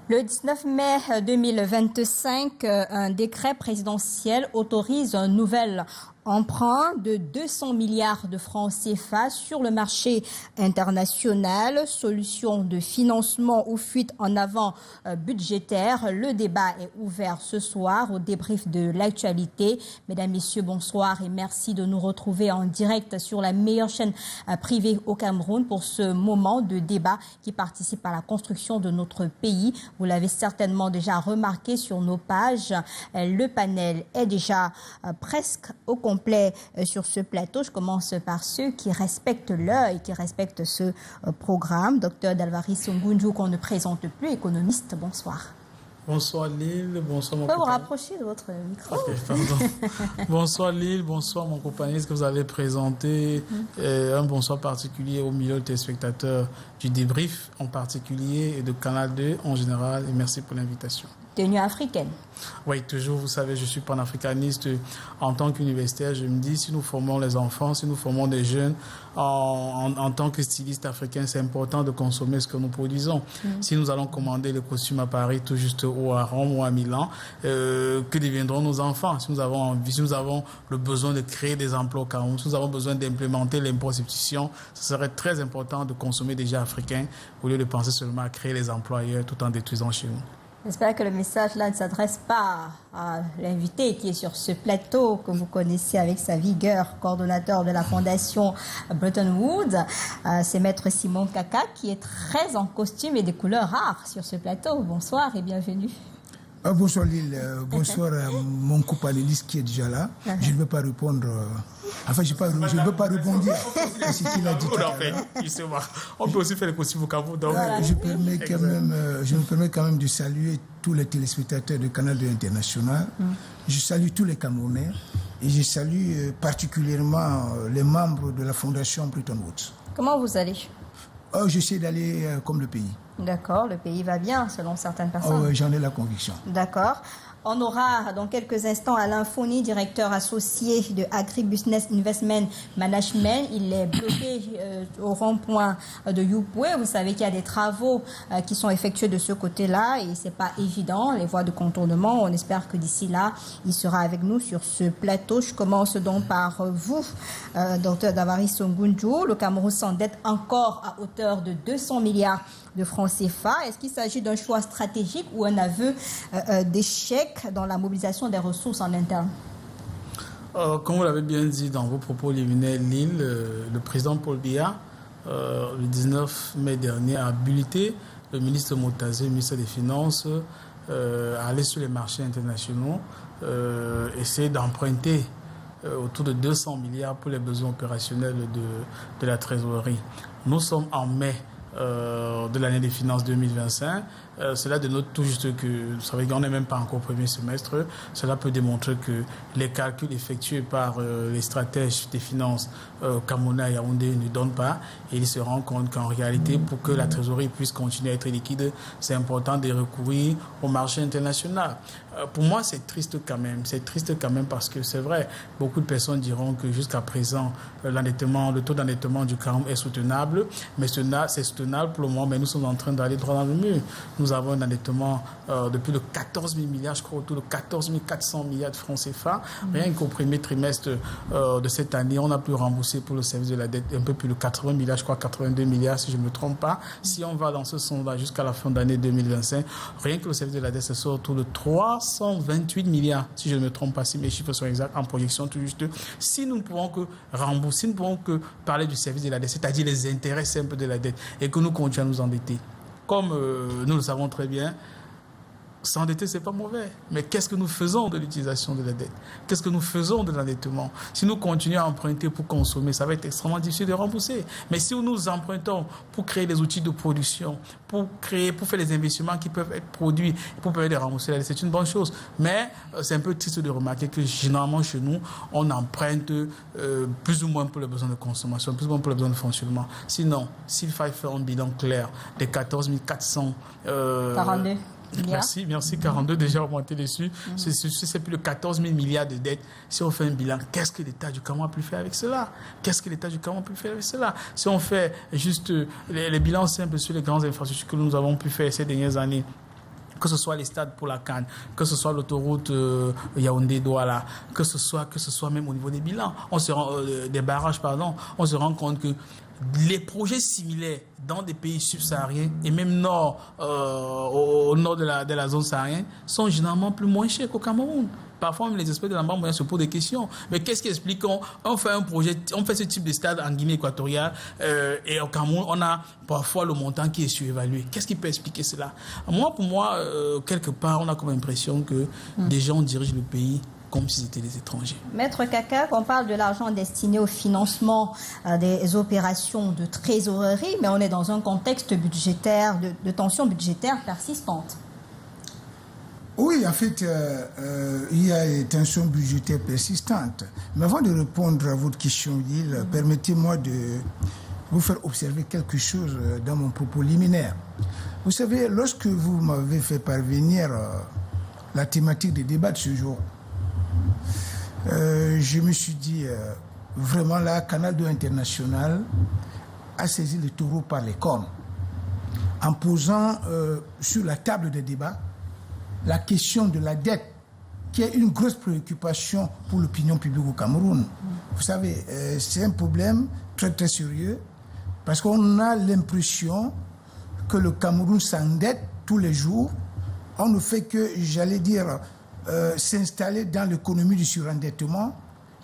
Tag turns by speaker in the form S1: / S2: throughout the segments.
S1: Le 19 mai 2025, un décret présidentiel autorise un nouvel emprunt de 200 milliards de francs CFA sur le marché international, solution de financement aux fuites en avant budgétaires. Le débat est ouvert ce soir au débrief de l'actualité. Mesdames, Messieurs, bonsoir et merci de nous retrouver en direct sur la meilleure chaîne privée au Cameroun pour ce moment de débat qui participe à la construction de notre pays. Vous l'avez certainement déjà remarqué sur nos pages. Le panel est déjà presque au complet sur ce plateau. Je commence par ceux qui respectent l'heure et qui respectent ce programme. Docteur Dalvaris Ngunju, qu'on ne présente plus, économiste, bonsoir.
S2: Bonsoir Lille, bonsoir mon
S1: compagnon. Vous
S2: vous
S1: rapprocher de votre micro.
S2: Okay, pardon. Bonsoir Lille, bonsoir mon compagnon. Est-ce que vous allez présenter un bonsoir particulier au milieu des téléspectateurs du débrief en particulier et de Canal 2 en général, et merci pour l'invitation.
S1: Tenue africaine.
S2: Oui, toujours, vous savez, je suis panafricaniste. En tant qu'universitaire, je me dis, si nous formons les enfants, si nous formons des jeunes, en tant que styliste africain, c'est important de consommer ce que nous produisons. Si nous allons commander les costumes à Paris, tout juste, ou à Rome, ou à Milan, que deviendront nos enfants? Si nous avons envie, si nous avons le besoin de créer des emplois au Cameroun, si nous avons besoin d'implémenter l'impôt substitution, ce serait très important de consommer déjà africain, au lieu de penser seulement à créer les emplois ailleurs tout en détruisant chez nous.
S1: J'espère que le message là ne s'adresse pas à l'invité qui est sur ce plateau que vous connaissez avec sa vigueur, coordonnateur de la fondation Bretton Woods. C'est Maître Simon Kaka qui est très en costume et des couleurs rares sur ce plateau. Bonsoir et bienvenue.
S3: Bonsoir Lille, bonsoir mon co-panéliste qui est déjà là. Je ne veux pas répondre. Enfin, je ne veux pas rebondir à ce qu'il a dit.
S2: On peut aussi faire les costumes au Cameroun.
S3: Je me permets quand même de saluer tous les téléspectateurs de Canal 2 International. Je salue tous les Camerounais et je salue particulièrement les membres de la fondation Bretton Woods.
S1: Comment vous allez?
S3: J'essaie d'aller comme le pays.
S1: D'accord, le pays va bien selon certaines personnes.
S3: J'en ai la conviction.
S1: D'accord. On aura dans quelques instants Alain Foni, directeur associé de Agribusiness Investment Management. Il est bloqué au rond-point de Youpoué. Vous savez qu'il y a des travaux qui sont effectués de ce côté-là et c'est pas évident, les voies de contournement. On espère que d'ici là, il sera avec nous sur ce plateau. Je commence donc par vous, docteur Dalvaris Ngunju. Le Cameroun s'endette encore à hauteur de 200 milliards de francs CFA. Est-ce qu'il s'agit d'un choix stratégique ou un aveu d'échec dans la mobilisation des ressources en interne?
S2: Comme vous l'avez bien dit dans vos propos liminaires, Lille, le président Paul Biya, le 19 mai dernier, a habilité le ministre Motazé, le ministre des Finances, à aller sur les marchés internationaux, essayer d'emprunter autour de 200 milliards pour les besoins opérationnels de la trésorerie. Nous sommes en mai de l'année des finances 2025. Cela dénote tout juste que, vous savez qu'on n'est même pas encore au premier semestre. Cela peut démontrer que les calculs effectués par les stratèges des finances camerounais à Yaoundé ne donnent pas. Et ils se rendent compte qu'en réalité, pour que la trésorerie puisse continuer à être liquide, c'est important de recourir au marché international. Pour moi, c'est triste quand même. C'est triste quand même parce que c'est vrai, beaucoup de personnes diront que jusqu'à présent, le taux d'endettement du Cameroun est soutenable. Mais c'est soutenable pour le moment, mais nous sommes en train d'aller droit dans le mur. Nous avons un endettement de plus de 14 000 milliards, je crois autour de 14 400 milliards de francs CFA. Rien qu'au premier trimestre de cette année, on a pu rembourser pour le service de la dette un peu plus de 80 milliards, je crois 82 milliards si je ne me trompe pas. Si on va dans ce sens-là jusqu'à la fin d'année 2025, rien que le service de la dette, ce sera autour de 328 milliards, si je ne me trompe pas, si mes chiffres sont exacts, en projection tout juste. Si nous ne pouvons que rembourser, nous ne pouvons que parler du service de la dette, c'est-à-dire les intérêts simples de la dette, et que nous continuons à nous endetter. Comme nous le savons très bien, s'endetter, ce n'est pas mauvais. Mais qu'est-ce que nous faisons de l'utilisation de la dette? Qu'est-ce que nous faisons de l'endettement? Si nous continuons à emprunter pour consommer, ça va être extrêmement difficile de rembourser. Mais si nous empruntons pour créer des outils de production, pour faire des investissements qui peuvent être produits, pour permettre de rembourser la dette, c'est une bonne chose. Mais c'est un peu triste de remarquer que généralement chez nous, on emprunte plus ou moins pour les besoins de consommation, plus ou moins pour les besoins de fonctionnement. Sinon, s'il fallait faire un bilan clair des 14 400...
S1: 42.
S2: Merci, 42 déjà augmenté dessus. C'est plus de 14 000 milliards de dettes. Si on fait un bilan, qu'est-ce que l'État du Cameroun a pu faire avec cela? Si on fait juste les bilans simples sur les grandes infrastructures que nous avons pu faire ces dernières années, que ce soit les stades pour la CAN, que ce soit l'autoroute Yaoundé-Douala, que ce soit même au niveau des bilans, des barrages, on se rend compte que les projets similaires dans des pays subsahariens et même au nord de la zone saharienne sont généralement moins chers qu'au Cameroun. Parfois, même les experts de la Banque mondiale se posent des questions. Mais qu'est-ce qui explique qu'on fait un projet, on fait ce type de stade en Guinée équatoriale et au Cameroun, on a parfois le montant qui est surévalué. Qu'est-ce qui peut expliquer cela? Pour moi, quelque part, on a comme impression que des gens dirigent le pays comme si c'était des étrangers.
S1: Maître Kaka, on parle de l'argent destiné au financement des opérations de trésorerie, mais on est dans un contexte budgétaire, de tensions budgétaires persistantes.
S3: Oui, en fait, il y a des tensions budgétaires persistantes. Mais avant de répondre à votre question, Lille, permettez-moi de vous faire observer quelque chose dans mon propos liminaire. Vous savez, lorsque vous m'avez fait parvenir la thématique des débats de ce jour, je me suis dit, vraiment là, Canal 2 International a saisi le taureau par les cornes en posant sur la table des débats la question de la dette, qui est une grosse préoccupation pour l'opinion publique au Cameroun. Vous savez, c'est un problème très très sérieux, parce qu'on a l'impression que le Cameroun s'endette tous les jours. On ne fait que, j'allais dire, s'installer dans l'économie du surendettement,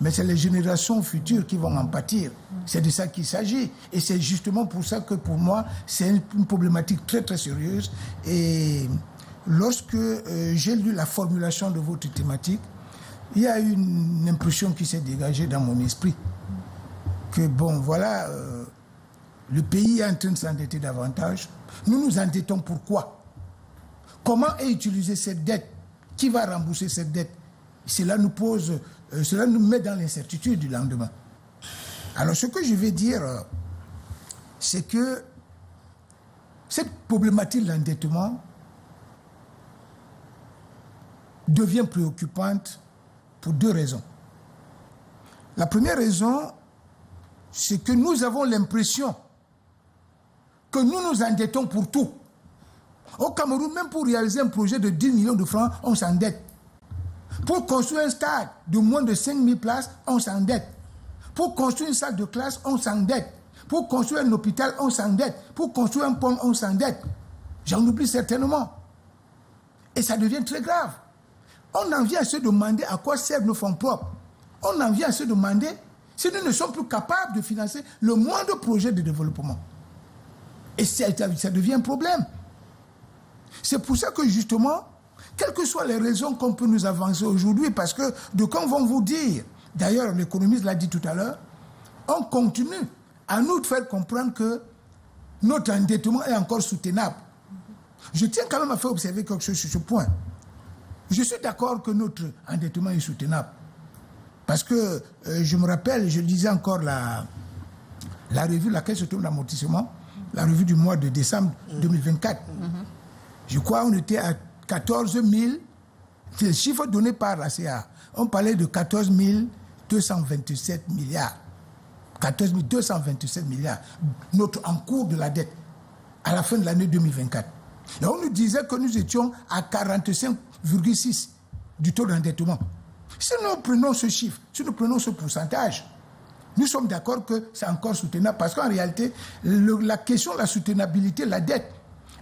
S3: mais c'est les générations futures qui vont en pâtir. C'est de ça qu'il s'agit. Et c'est justement pour ça que, pour moi, c'est une problématique très très sérieuse. Et lorsque j'ai lu la formulation de votre thématique, il y a une impression qui s'est dégagée dans mon esprit. Que bon, voilà, le pays est en train de s'endetter davantage. Nous nous endettons pourquoi? Comment est utilisée cette dette? Qui va rembourser cette dette? Cela nous met dans l'incertitude du lendemain. Alors ce que je vais dire, c'est que cette problématique de l'endettement devient préoccupante pour deux raisons. La première raison, c'est que nous avons l'impression que nous nous endettons pour tout. Au Cameroun, même pour réaliser un projet de 10 millions de francs, on s'endette. Pour construire un stade de moins de 5000 places, on s'endette. Pour construire une salle de classe, on s'endette. Pour construire un hôpital, on s'endette. Pour construire un pont, on s'endette. J'en oublie certainement. Et ça devient très grave. On en vient à se demander à quoi servent nos fonds propres. On en vient à se demander si nous ne sommes plus capables de financer le moindre projet de développement. Et ça devient un problème. C'est pour ça que justement, quelles que soient les raisons qu'on peut nous avancer aujourd'hui, parce que de quand vont vous dire, d'ailleurs l'économiste l'a dit tout à l'heure, on continue à nous faire comprendre que notre endettement est encore soutenable. Je tiens quand même à faire observer quelque chose sur ce point. Je suis d'accord que notre endettement est soutenable. Parce que je me rappelle, je lisais encore la revue, la Caisse autonome d'amortissement, la revue du mois de décembre 2024. Je crois qu'on était à 14 000, c'est le chiffre donné par la CA. On parlait de 14 227 milliards. 14 227 milliards, notre encours de la dette à la fin de l'année 2024. Et on nous disait que nous étions à 45,6 du taux d'endettement. Si nous prenons ce chiffre, si nous prenons ce pourcentage, nous sommes d'accord que c'est encore soutenable parce qu'en réalité, la question de la soutenabilité de la dette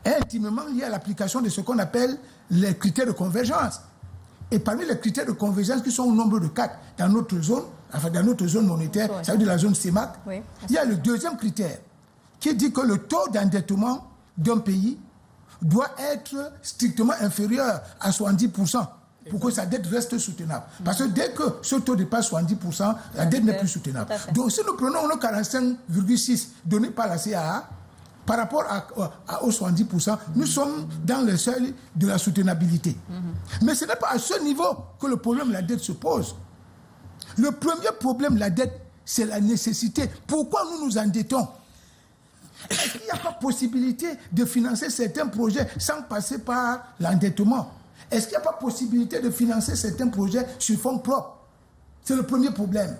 S3: est intimement liée à l'application de ce qu'on appelle les critères de convergence. Et parmi les critères de convergence qui sont au nombre de 4 dans notre zone, enfin dans notre zone monétaire, ça veut dire la zone CEMAC, oui, il y a le deuxième critère qui dit que le taux d'endettement d'un pays doit être strictement inférieur à 70% pour que sa dette reste soutenable. Parce que dès que ce taux dépasse 70%, la dette n'est plus soutenable. Donc si nous prenons nos 45,6 donnés par la CAA, par rapport aux 70%, nous sommes dans le seuil de la soutenabilité. Mais ce n'est pas à ce niveau que le problème de la dette se pose. Le premier problème de la dette, c'est la nécessité. Pourquoi nous nous endettons? Est-ce qu'il n'y a pas possibilité de financer certains projets sans passer par l'endettement? Est-ce qu'il n'y a pas possibilité de financer certains projets sur fonds propres? C'est le premier problème.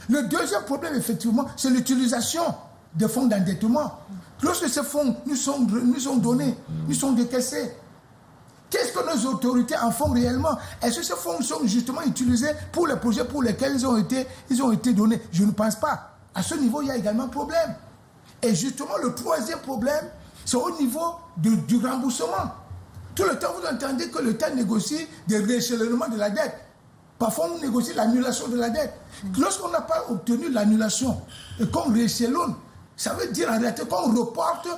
S3: Le deuxième problème, effectivement, c'est l'utilisation des fonds d'endettement. Lorsque ces fonds nous sont donnés, nous sont décaissés, Qu'est-ce que nos autorités en font réellement? Est-ce que ces fonds sont justement utilisés pour les projets pour lesquels ils ont été donnés? Je ne pense pas. À ce niveau, il y a également un problème. Et justement, le troisième problème, c'est au niveau du remboursement. Tout le temps, vous entendez que l'État négocie des rééchelonnements de la dette. Parfois, on négocie l'annulation de la dette. Lorsqu'on n'a pas obtenu l'annulation et qu'on rééchelonne, ça veut dire en réalité qu'on reporte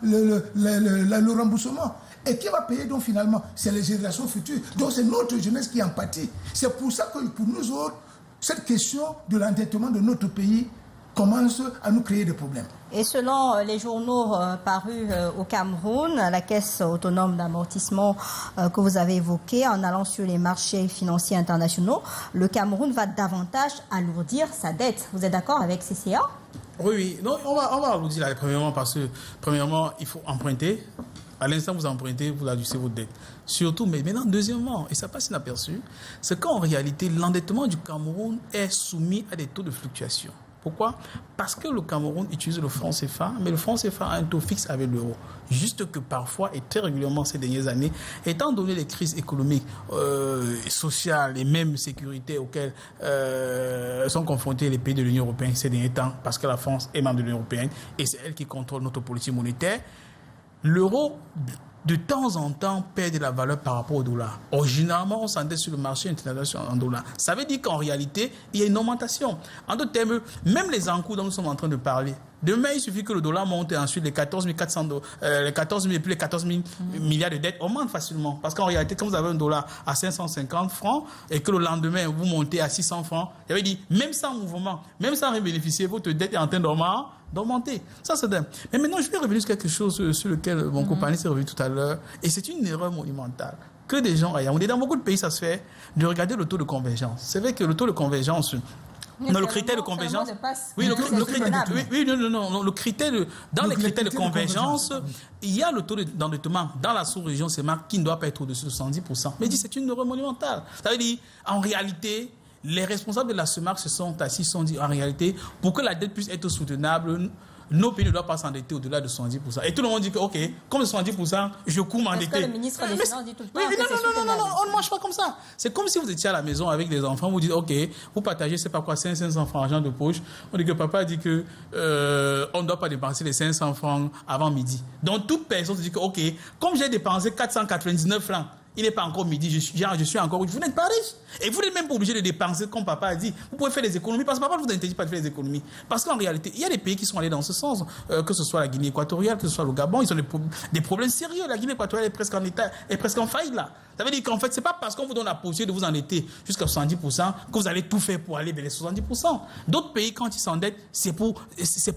S3: le remboursement. Et qui va payer donc finalement? C'est les générations futures. Donc c'est notre jeunesse qui en pâtit. C'est pour ça que pour nous autres, cette question de l'endettement de notre pays commence à nous créer des problèmes.
S1: Et selon les journaux parus au Cameroun, la caisse autonome d'amortissement que vous avez évoquée, en allant sur les marchés financiers internationaux, le Cameroun va davantage alourdir sa dette. Vous êtes d'accord avec CCA?
S2: Oui. Non, on va alourdir là, premièrement, parce que, premièrement, il faut emprunter. À l'instant où vous empruntez, vous adoucissez votre dette. Surtout, mais maintenant, deuxièmement, et ça passe inaperçu, c'est qu'en réalité, l'endettement du Cameroun est soumis à des taux de fluctuation. Pourquoi? Parce que le Cameroun utilise le franc CFA, mais le franc CFA a un taux fixe avec l'euro. Juste que parfois, et très régulièrement ces dernières années, étant donné les crises économiques, sociales et même sécurité auxquelles sont confrontés les pays de l'Union européenne ces derniers temps, parce que la France est membre de l'Union européenne et c'est elle qui contrôle notre politique monétaire, l'euro, de temps en temps, perd de la valeur par rapport au dollar. Originalement, on s'endette sur le marché international en dollars. Ça veut dire qu'en réalité, il y a une augmentation. En d'autres termes, même les encours dont nous sommes en train de parler, demain, il suffit que le dollar monte et ensuite les 14 400 les 14 000 et puis les 14 000 milliards de dettes augmentent facilement. Parce qu'en réalité, quand vous avez un dollar à 550 francs et que le lendemain, vous montez à 600 francs, ça veut dire, même sans mouvement, même sans rien bénéficier, votre dette est en train d'augmenter. Ça, c'est dingue. Mais maintenant, je vais revenir sur quelque chose sur lequel mon compagnon s'est revenu tout à l'heure. Et c'est une erreur monumentale. Que des gens à Yaoundé, dans beaucoup de pays, ça se fait, de regarder le taux de convergence. C'est vrai que le taux de convergence... Dans le critère de convergence, oui, le critère dans les critères de convergence, il y a le taux d'endettement dans la sous-région, c'est marqué qui ne doit pas être au-dessus de 70%. Mais c'est une erreur monumentale. Ça veut dire, en réalité, les responsables de la CEMAC se sont assis, se sont dit, en réalité, pour que la dette puisse être soutenable, nos pays ne doivent pas s'endetter au-delà de 70%. Et tout le monde dit que, OK, comme 70%, je cours m'endetter.
S1: Parce que le ministre des Finances dit tout le temps que c'est
S2: soutenable. Non, on ne marche pas comme ça. C'est comme si vous étiez à la maison avec des enfants, vous dites, OK, vous partagez, c'est pas quoi, 500 francs argent de poche. On dit que papa dit que on ne doit pas dépenser les 500 francs avant midi. Donc, toute personne se dit que, OK, comme j'ai dépensé 499 francs, il n'est pas encore midi, je suis encore riche. Vous n'êtes pas riche. Et vous n'êtes même pas obligé de dépenser comme papa a dit. Vous pouvez faire des économies parce que papa ne vous interdit pas de faire des économies. Parce qu'en réalité, il y a des pays qui sont allés dans ce sens, que ce soit la Guinée équatoriale, que ce soit le Gabon, ils ont des problèmes sérieux. La Guinée équatoriale est presque en faillite là. Ça veut dire qu'en fait, ce n'est pas parce qu'on vous donne la possibilité de vous endetter jusqu'à 70% que vous allez tout faire pour aller vers les 70%. D'autres pays, quand ils s'endettent, c'est pour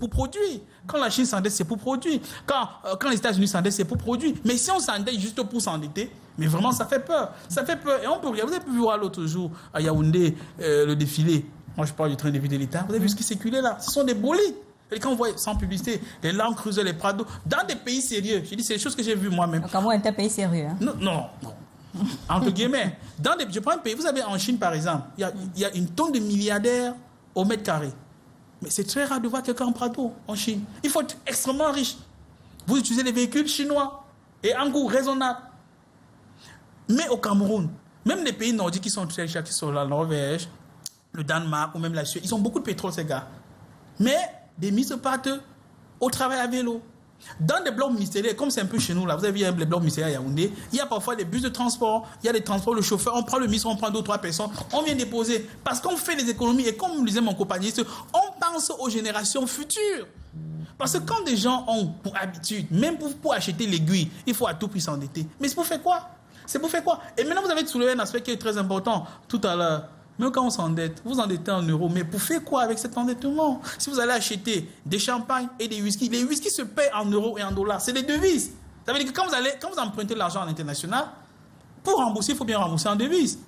S2: produire. Quand la Chine s'endette, c'est pour produire. Quand les États-Unis s'endettent, c'est pour produire. Mais si on s'endette juste pour s'endetter, mais vraiment, ça fait peur. Ça fait peur. Et on peut regarder. Vous avez pu voir l'autre jour à Yaoundé le défilé. Moi, je parle du train de vie de l'État. Vous avez vu ce qui circulait là? Ce sont des bolides. Et quand on voit, sans publicité, les Land Cruiser, les Prado, dans des pays sérieux, je dis, c'est des choses que j'ai vues moi-même.
S1: Donc, Cameroun est un pays sérieux. Hein?
S2: Non. Entre guillemets. Je prends un pays, vous avez en Chine par exemple, il y a une tonne de milliardaires au mètre carré. Mais c'est très rare de voir quelqu'un en Prado en Chine. Il faut être extrêmement riche. Vous utilisez les véhicules chinois et en coût raisonnable. Mais au Cameroun, même les pays nordiques qui sont très chers, qui sont la Norvège, le Danemark ou même la Suède, ils ont beaucoup de pétrole, ces gars. Mais des mises partent au travail à vélo. Dans des blocs ministériels, comme c'est un peu chez nous, là, vous avez vu les blocs ministériels à Yaoundé, il y a parfois des bus de transport, il y a des transports, le chauffeur, on prend le ministre, on prend 2 ou 3 personnes, on vient déposer. Parce qu'on fait des économies et comme me disait mon compagnoniste, on pense aux générations futures. Parce que quand des gens ont pour habitude, même pour acheter l'aiguille, il faut à tout prix s'endetter. Mais c'est pour faire quoi? Et maintenant, vous avez soulevé un aspect qui est très important tout à l'heure. Même quand on s'endette, vous endettez en euros, mais pour faire quoi avec cet endettement? Si vous allez acheter des champagnes et des whisky, les whisky se paient en euros et en dollars. C'est des devises. Ça veut dire que quand vous empruntez l'argent à l'international, pour rembourser, il faut bien rembourser en devises.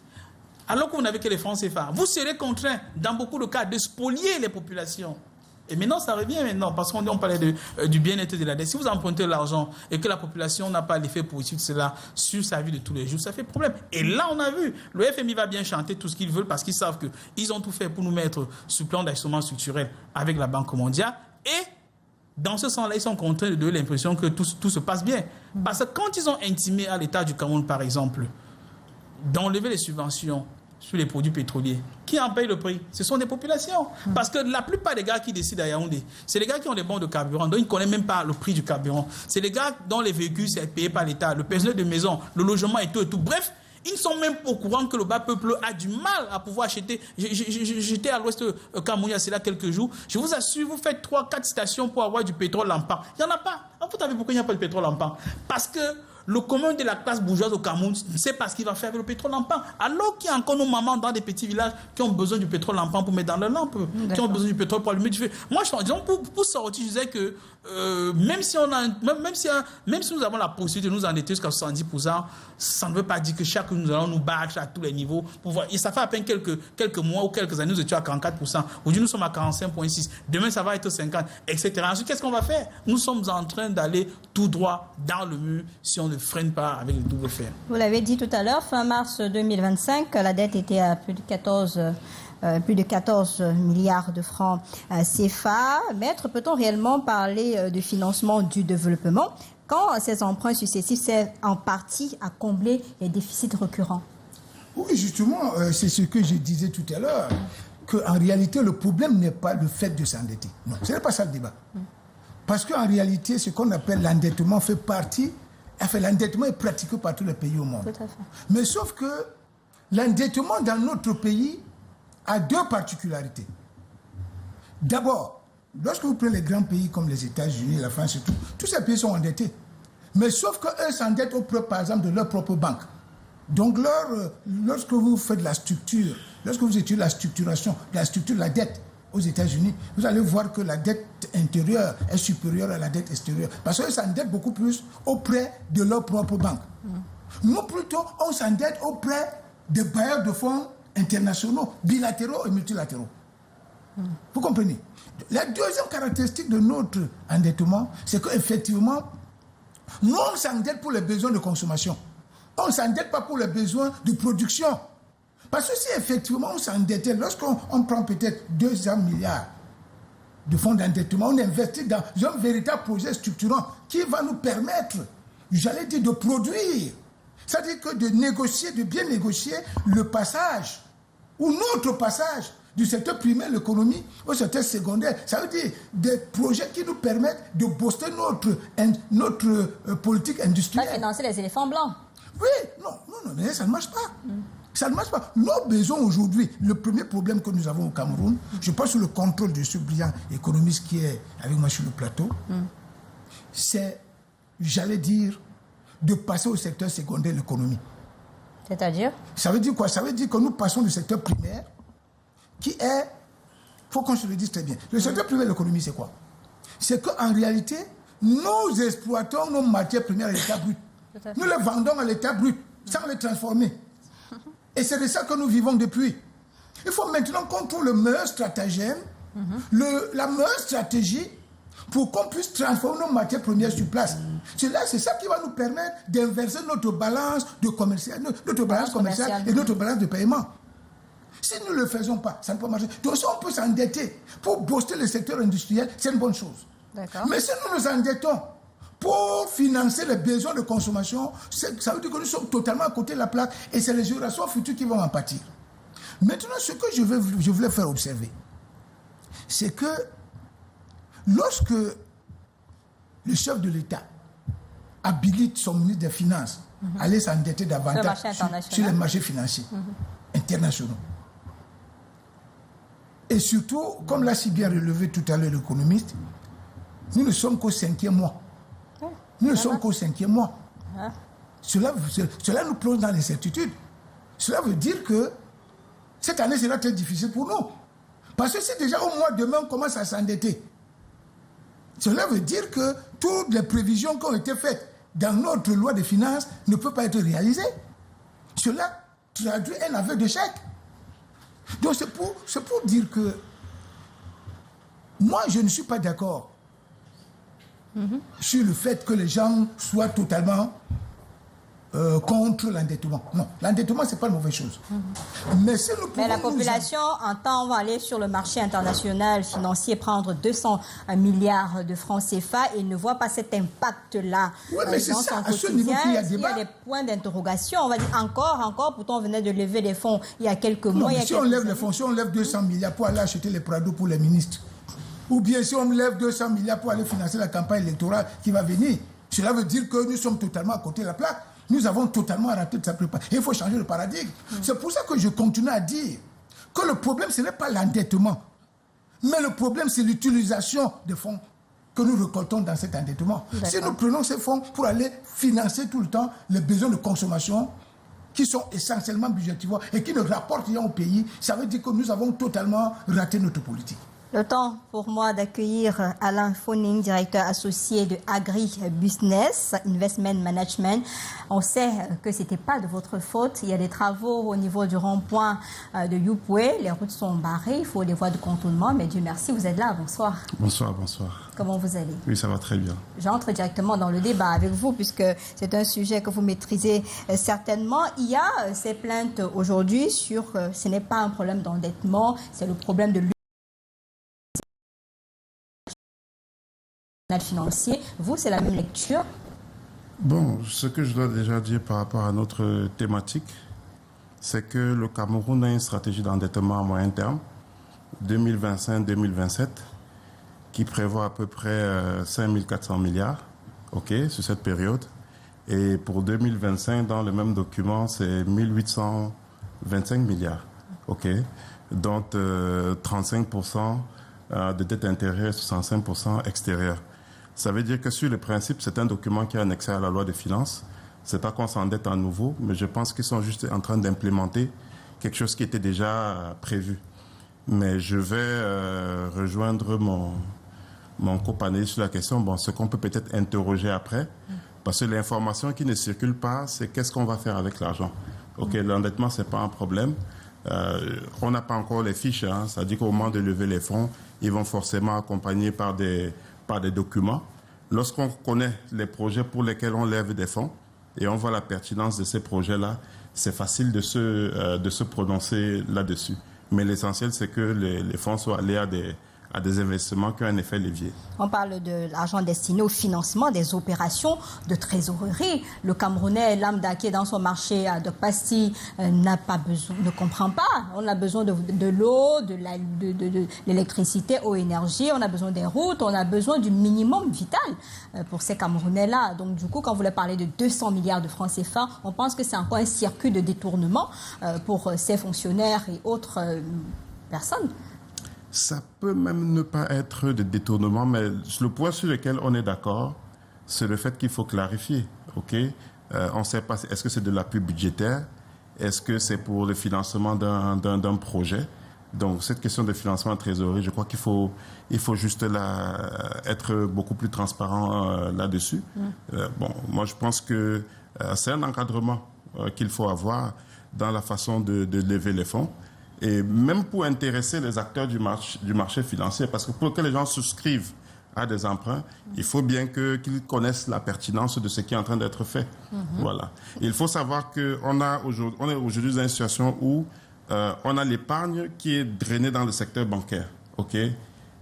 S2: Alors que vous n'avez que les francs CFA. Vous serez contraint, dans beaucoup de cas, de spolier les populations. Et maintenant, ça revient maintenant, parce qu'on parlait du bien-être de la dette. Si vous empruntez l'argent et que la population n'a pas l'effet positif de cela sur sa vie de tous les jours, ça fait problème. Et là, on a vu, le FMI va bien chanter tout ce qu'ils veulent parce qu'ils savent qu'ils ont tout fait pour nous mettre sous plan d'ajustement structurel avec la Banque mondiale. Et Dans ce sens-là, ils sont contraints de donner l'impression que tout se passe bien. Parce que quand ils ont intimé à l'État du Cameroun, par exemple, d'enlever les subventions sur les produits pétroliers, qui en paye le prix? Ce sont des populations. Parce que la plupart des gars qui décident à Yaoundé, c'est les gars qui ont des bons de carburant, donc ils ne connaissent même pas le prix du carburant. C'est les gars dont les véhicules sont payés par l'État, le personnel de maison, le logement et tout. Bref, ils ne sont même pas au courant que le bas peuple a du mal à pouvoir acheter. J'étais à l'ouest Cameroun, c'est là quelques jours. Je vous assure, vous faites 3-4 stations pour avoir du pétrole lampant. Il n'y en a pas. Vous savez pourquoi il n'y a pas de pétrole lampant? Parce que le commun de la classe bourgeoise au Cameroun, c'est parce qu'il va faire avec le pétrole lampant. Alors qu'il y a encore nos mamans dans des petits villages qui ont besoin du pétrole lampant pour mettre dans leurs lampes, qui ont besoin du pétrole pour allumer du feu. Moi, pour sortir, je disais que même si nous avons la possibilité de nous endetter jusqu'à 70%, ça ne veut pas dire que chaque jour nous allons nous battre à tous les niveaux. Et ça fait à peine quelques mois ou quelques années, nous étions à 44%. Aujourd'hui, nous sommes à 45,6%. Demain, ça va être 50%, etc. Ensuite, qu'est-ce qu'on va faire? Nous sommes en train d'aller tout droit dans le mur si on ne freine pas avec le double fer.
S1: Vous l'avez dit tout à l'heure, fin mars 2025, la dette était à plus de 14 milliards de francs CFA. Maître, peut-on réellement parler de financement du développement quand ces emprunts successifs servent en partie à combler les déficits récurrents?
S3: Oui, justement, c'est ce que je disais tout à l'heure, qu'en réalité, le problème n'est pas le fait de s'endetter. Non, ce n'est pas ça le débat. Parce qu'en réalité, ce qu'on appelle l'endettement fait partie... Enfin, l'endettement est pratiqué par tous les pays au monde.
S1: Tout à fait.
S3: Mais sauf que l'endettement dans notre pays a deux particularités. D'abord, lorsque vous prenez les grands pays comme les États-Unis, la France et tout, tous ces pays sont endettés. Mais sauf qu'eux s'endettent auprès, par exemple, de leur propre banque. Donc, lorsque vous faites la structure, lorsque vous étudiez la structuration, la structure de la dette aux États-Unis, vous allez voir que la dette intérieure est supérieure à la dette extérieure. Parce qu'ils s'endettent beaucoup plus auprès de leur propre banque. Nous, plutôt, on s'endette auprès des bailleurs de fonds internationaux, bilatéraux et multilatéraux. Vous comprenez? La deuxième caractéristique de notre endettement, c'est qu'effectivement, nous, on s'endette pour les besoins de consommation. On ne s'endette pas pour les besoins de production. Parce que si effectivement on s'endettait, lorsqu'on prend peut-être 200 milliards de fonds d'endettement, on investit dans un véritable projet structurant qui va nous permettre, j'allais dire, de produire. C'est-à-dire que de négocier, de bien négocier le passage, ou notre passage du secteur primaire, l'économie, au secteur secondaire. Ça veut dire des projets qui nous permettent de booster notre politique industrielle.
S1: Pas financer les éléphants blancs.
S3: Oui, non, mais ça ne marche pas. Ça ne marche pas. Nos besoins aujourd'hui, le premier problème que nous avons au Cameroun, je pense sous le contrôle de ce brillant économiste qui est avec moi sur le plateau, c'est, j'allais dire, de passer au secteur secondaire de l'économie.
S1: C'est-à-dire? Ça
S3: veut dire quoi? Ça veut dire que nous passons du secteur primaire, qui est, il faut qu'on se le dise très bien, le secteur primaire de l'économie, c'est quoi? C'est qu'en réalité, nous exploitons nos matières premières à l'état brut. Nous les vendons à l'état brut, sans les transformer. Et c'est de ça que nous vivons depuis. Il faut maintenant qu'on trouve le meilleur stratagème, la meilleure stratégie pour qu'on puisse transformer nos matières premières sur place. C'est ça qui va nous permettre d'inverser notre balance commerciale et notre balance de paiement. Si nous ne le faisons pas, ça ne peut pas marcher. Donc si on peut s'endetter pour booster le secteur industriel, c'est une bonne chose. Mais si nous nous endettons pour financer les besoins de consommation, ça veut dire que nous sommes totalement à côté de la plaque et c'est les générations futures qui vont en pâtir. Maintenant, ce que je voulais faire observer, c'est que lorsque le chef de l'État habilite son ministre des Finances à aller s'endetter davantage sur les marchés financiers internationaux, et surtout, comme l'a si bien relevé tout à l'heure l'économiste, nous ne sommes qu'au 5e mois. Nous ne sommes qu'au 5e mois. Cela nous plonge dans l'incertitude. Cela veut dire que cette année sera très difficile pour nous. Parce que si déjà au mois de mai on commence à s'endetter, cela veut dire que toutes les prévisions qui ont été faites dans notre loi de finances ne peuvent pas être réalisées. Cela traduit un aveu d'échec. Donc c'est pour dire que moi je ne suis pas d'accord sur le fait que les gens soient totalement contre l'endettement. Non, l'endettement, ce n'est pas une mauvaise chose. Mais, si nous
S1: mais la population entend, on va aller sur le marché international financier prendre 200 milliards de francs CFA et ne voit pas cet impact-là
S3: mais c'est
S1: dans
S3: ça,
S1: son
S3: à ce niveau
S1: quotidien.
S3: qu'il y a
S1: Il y
S3: débat.
S1: a des points d'interrogation. On va dire encore, pourtant on venait de lever des fonds il y a quelques
S3: Non,
S1: mois.
S3: mais si on lève les fonds, si on lève 200 milliards pour aller acheter les Prado pour les ministres, ou bien si on lève 200 milliards pour aller financer la campagne électorale qui va venir, cela veut dire que nous sommes totalement à côté de la plaque. Nous avons totalement raté de sa préparation. Il faut changer le paradigme. C'est pour ça que je continue à dire que le problème, ce n'est pas l'endettement. Mais le problème, c'est l'utilisation des fonds que nous récoltons dans cet endettement. Si nous prenons ces fonds pour aller financer tout le temps les besoins de consommation qui sont essentiellement budgétivores et qui ne rapportent rien au pays, ça veut dire que nous avons totalement raté notre politique.
S1: Le temps pour moi d'accueillir Alain Foning, directeur associé de Agri Business Investment Management. On sait que ce n'était pas de votre faute. Il y a des travaux au niveau du rond-point de Youpoué. Les routes sont barrées, il faut des voies de contournement. Mais Dieu merci, vous êtes là. Bonsoir.
S4: Bonsoir, bonsoir.
S1: Comment vous allez?
S4: Oui, ça va très bien.
S1: J'entre directement dans le débat avec vous puisque c'est un sujet que vous maîtrisez certainement. Il y a ces plaintes aujourd'hui sur ce n'est pas un problème d'endettement, c'est le problème de financier. Vous, c'est la même lecture?
S4: Bon, ce que je dois déjà dire par rapport à notre thématique, c'est que le Cameroun a une stratégie d'endettement à moyen terme, 2025-2027, qui prévoit à peu près 5 400 milliards, sur cette période. Et pour 2025, dans le même document, c'est 1825 milliards, dont 35% de dette intérieure et 65% extérieure. Ça veut dire que sur le principe, c'est un document qui est annexé à la loi des finances. C'est pas qu'on s'endette à nouveau, mais je pense qu'ils sont juste en train d'implémenter quelque chose qui était déjà prévu. Mais je vais rejoindre mon copanéliste sur la question. Bon, ce qu'on peut peut-être interroger après, parce que l'information qui ne circule pas, c'est qu'est-ce qu'on va faire avec l'argent. L'endettement, c'est pas un problème. On n'a pas encore les fiches, ça dit qu'au moment de lever les fonds, ils vont forcément accompagner par des documents. Lorsqu'on connaît les projets pour lesquels on lève des fonds et on voit la pertinence de ces projets-là, c'est facile de se prononcer là-dessus. Mais l'essentiel, c'est que les fonds soient allés à des investissements qui ont un effet levier.
S1: On parle de l'argent destiné au financement des opérations de trésorerie. Le Camerounais lambda qui est dans son marché de pastilles n'a pas besoin, ne comprend pas. On a besoin de l'eau, de l'électricité, eau, énergie. On a besoin des routes. On a besoin du minimum vital pour ces Camerounais-là. Donc du coup, quand vous voulez parler de 200 milliards de francs CFA, on pense que c'est encore un circuit de détournement pour ces fonctionnaires et autres personnes.
S4: Ça peut même ne pas être de détournement, mais le point sur lequel on est d'accord, c'est le fait qu'il faut clarifier. On ne sait pas, est-ce que c'est de l'appui budgétaire? Est-ce que c'est pour le financement d'un projet? Donc, cette question de financement de trésorerie, je crois qu'il faut juste être beaucoup plus transparent là-dessus. Moi, je pense que c'est un encadrement qu'il faut avoir dans la façon de lever les fonds. Et même pour intéresser les acteurs du marché financier, parce que pour que les gens souscrivent à des emprunts, il faut bien qu'ils connaissent la pertinence de ce qui est en train d'être fait. Voilà. Il faut savoir qu'on est aujourd'hui dans une situation où on a l'épargne qui est drainée dans le secteur bancaire.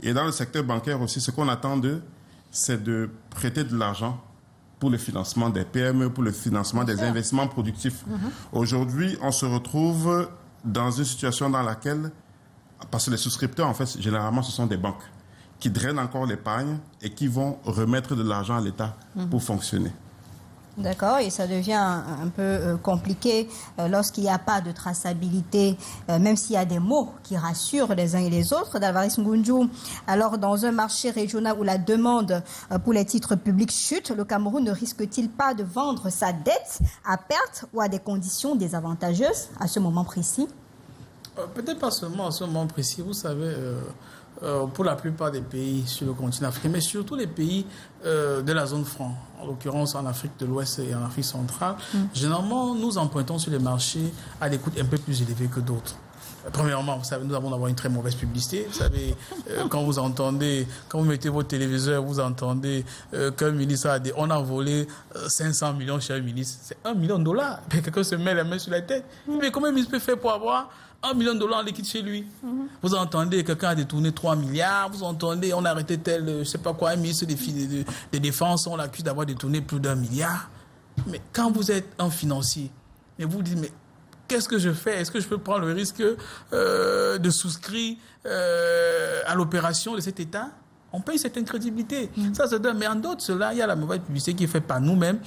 S4: Et dans le secteur bancaire aussi, ce qu'on attend d'eux, c'est de prêter de l'argent pour le financement des PME, pour le financement des investissements productifs. Aujourd'hui, on se retrouve dans une situation dans laquelle, parce que les souscripteurs, en fait, généralement, ce sont des banques qui drainent encore l'épargne et qui vont remettre de l'argent à l'État pour fonctionner.
S1: D'accord, et ça devient un peu compliqué lorsqu'il n'y a pas de traçabilité, même s'il y a des mots qui rassurent les uns et les autres. Dalvaris Ngunju, alors dans un marché régional où la demande pour les titres publics chute, le Cameroun ne risque-t-il pas de vendre sa dette à perte ou à des conditions désavantageuses à ce moment précis?
S2: Peut-être pas seulement en ce moment précis, vous savez, pour la plupart des pays sur le continent africain, mais surtout les pays de la zone franc, en l'occurrence en Afrique de l'Ouest et en Afrique centrale, généralement, nous empruntons sur les marchés à des coûts un peu plus élevés que d'autres. Premièrement, vous savez, nous avons d'avoir une très mauvaise publicité. Vous savez, quand vous mettez votre téléviseur, vous entendez qu'un ministre a dit on a volé 500 millions chez un ministre. C'est $1 million. Quelqu'un se met la main sur la tête. Mais comment un ministre peut faire pour avoir $1 million en liquide chez lui? Vous entendez quelqu'un a détourné 3 milliards. Vous entendez on a arrêté tel, je ne sais pas quoi, un ministre de défense, on l'accuse d'avoir détourné plus d'1 milliard. Mais quand vous êtes un financier, et vous dites, mais qu'est-ce que je fais? Est-ce que je peux prendre le risque de souscrire à l'opération de cet État? On paye cette incrédibilité. Ça se donne. Mais en d'autres, cela, il y a la mauvaise publicité qui est faite par nous-mêmes,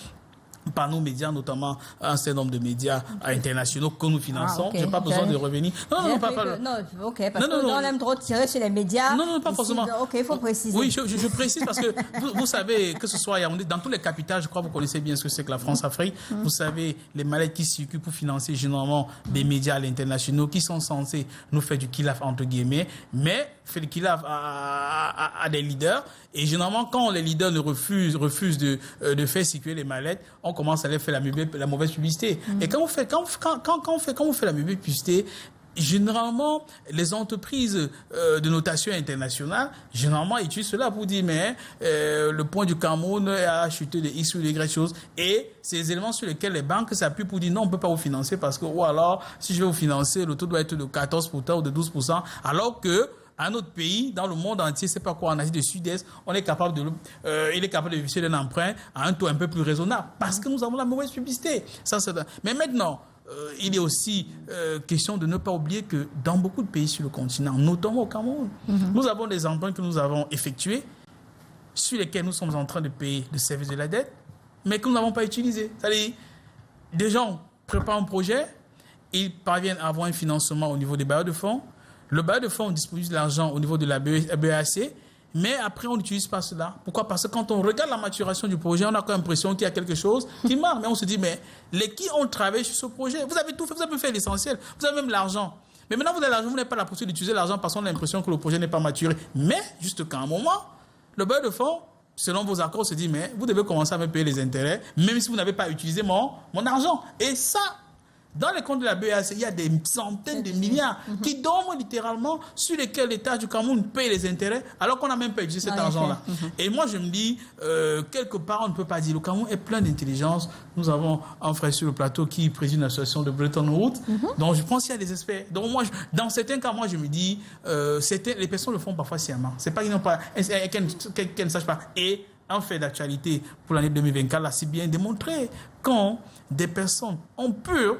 S2: par nos médias, notamment un certain nombre de médias internationaux que nous finançons. Je n'ai pas besoin de revenir. Non, parce qu'on
S1: aime trop tirer sur les médias.
S2: Non, pas forcément.
S1: Ok, il faut préciser.
S2: Oui, je précise parce que vous savez, que ce soit Yaoundé, dans tous les capitales, je crois que vous connaissez bien ce que c'est que la France-Afrique. Vous savez, les mallettes qui circulent pour financer généralement des médias à l'international qui sont censés nous faire du kill-off entre guillemets, mais fait le kill-off à des leaders. Et généralement, quand les leaders refusent de faire circuler les mallettes, on commence à leur faire la mauvaise publicité. Et quand on fait la mauvaise publicité, généralement, les entreprises de notation internationale, généralement, utilisent cela pour dire, mais le point du Cameroun a chuté de X ou de Y choses. Et c'est les éléments sur lesquels les banques s'appuient pour dire, non, on ne peut pas vous financer parce que, ou alors, si je vais vous financer, le taux doit être de 14% ou de 12%, alors que un autre pays, dans le monde entier, c'est pas quoi, en Asie du Sud-Est, il est capable de bénéficier d'un emprunt à un taux un peu plus raisonnable parce que nous avons la mauvaise publicité. Mais maintenant, il est aussi question de ne pas oublier que dans beaucoup de pays sur le continent, notamment au Cameroun, nous avons des emprunts que nous avons effectués, sur lesquels nous sommes en train de payer le service de la dette, mais que nous n'avons pas utilisé. C'est-à-dire, des gens préparent un projet, ils parviennent à avoir un financement au niveau des bailleurs de fonds. Le bailleur de fonds dispose de l'argent au niveau de la BEAC, mais après, on n'utilise pas cela. Pourquoi? Parce que quand on regarde la maturation du projet, on a l'impression qu'il y a quelque chose qui marche. Mais on se dit, mais qui ont travaillé sur ce projet? Vous avez tout fait, vous avez fait l'essentiel. Vous avez même l'argent. Mais maintenant, vous avez l'argent, vous n'avez pas la possibilité d'utiliser l'argent parce qu'on a l'impression que le projet n'est pas maturé. Mais, juste qu'à un moment, le bailleur de fonds, selon vos accords, se dit, mais vous devez commencer à me payer les intérêts, même si vous n'avez pas utilisé mon argent. Et ça, dans les comptes de la BEAC, il y a des centaines de milliards qui dorment littéralement, sur lesquels l'État du Cameroun paye les intérêts, alors qu'on n'a même pas utilisé cet argent-là. Et moi, je me dis, quelque part, on ne peut pas dire, le Cameroun est plein d'intelligence. Nous avons un frère sur le plateau qui préside une association de Bretton Woods. Donc, je pense qu'il y a des experts. Donc, moi, dans certains cas, moi, je me dis, les personnes le font parfois sciemment. C'est pas qu'ils n'ont pas, qu'elles ne sachent pas. Et un fait d'actualité pour l'année 2024 l'a si bien démontré, quand des personnes ont peur,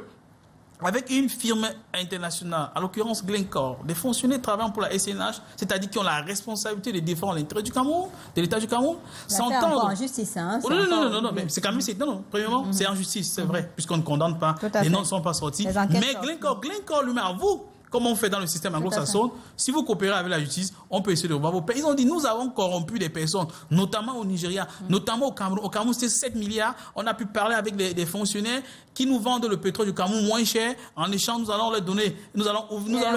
S2: avec une firme internationale, en l'occurrence Glencore, des fonctionnaires travaillant pour la SNH, c'est-à-dire qui ont la responsabilité de défendre l'intérêt du Cameroun, de l'État du Cameroun,
S1: s'entendre. En justice, hein.
S2: Non, mais c'est quand même, premièrement, c'est en justice, c'est vrai, puisqu'on ne condamne pas, les noms ne sont pas sortis. Mais Glencore lui-même avoue, comme on fait dans le système anglo-saxon, si vous coopérez avec la justice, on peut essayer de revoir vos pays. Ils ont dit, nous avons corrompu des personnes, notamment au Nigeria, notamment au Cameroun. Au Cameroun, c'était 7 milliards. On a pu parler avec des fonctionnaires qui nous vendent le pétrole du Cameroun moins cher. En échange, nous allons leur donner, nous allons ouvrir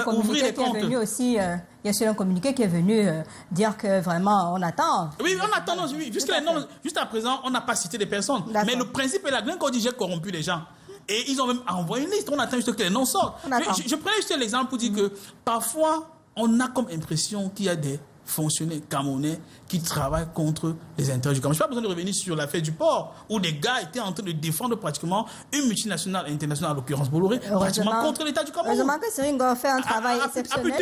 S2: les comptes.
S1: Il y a aussi un communiqué qui est venu dire que vraiment, on attend.
S2: Oui, on attend. Jusqu'à présent, on n'a pas cité des personnes. Mais le principe est là. Quand on dit j'ai corrompu les gens, et ils ont même envoyé une liste. On attend juste que les noms sortent. Je prenais juste l'exemple pour dire que parfois, on a comme impression qu'il y a des fonctionnaires camerounais qui travaillent contre les intérêts du Cameroun. Je n'ai pas besoin de revenir sur l'affaire du port, où des gars étaient en train de défendre pratiquement une multinationale internationale, en l'occurrence Bolloré, pratiquement contre l'État du Cameroun.
S1: Heureusement que Cyril Ngor a fait un travail exceptionnel.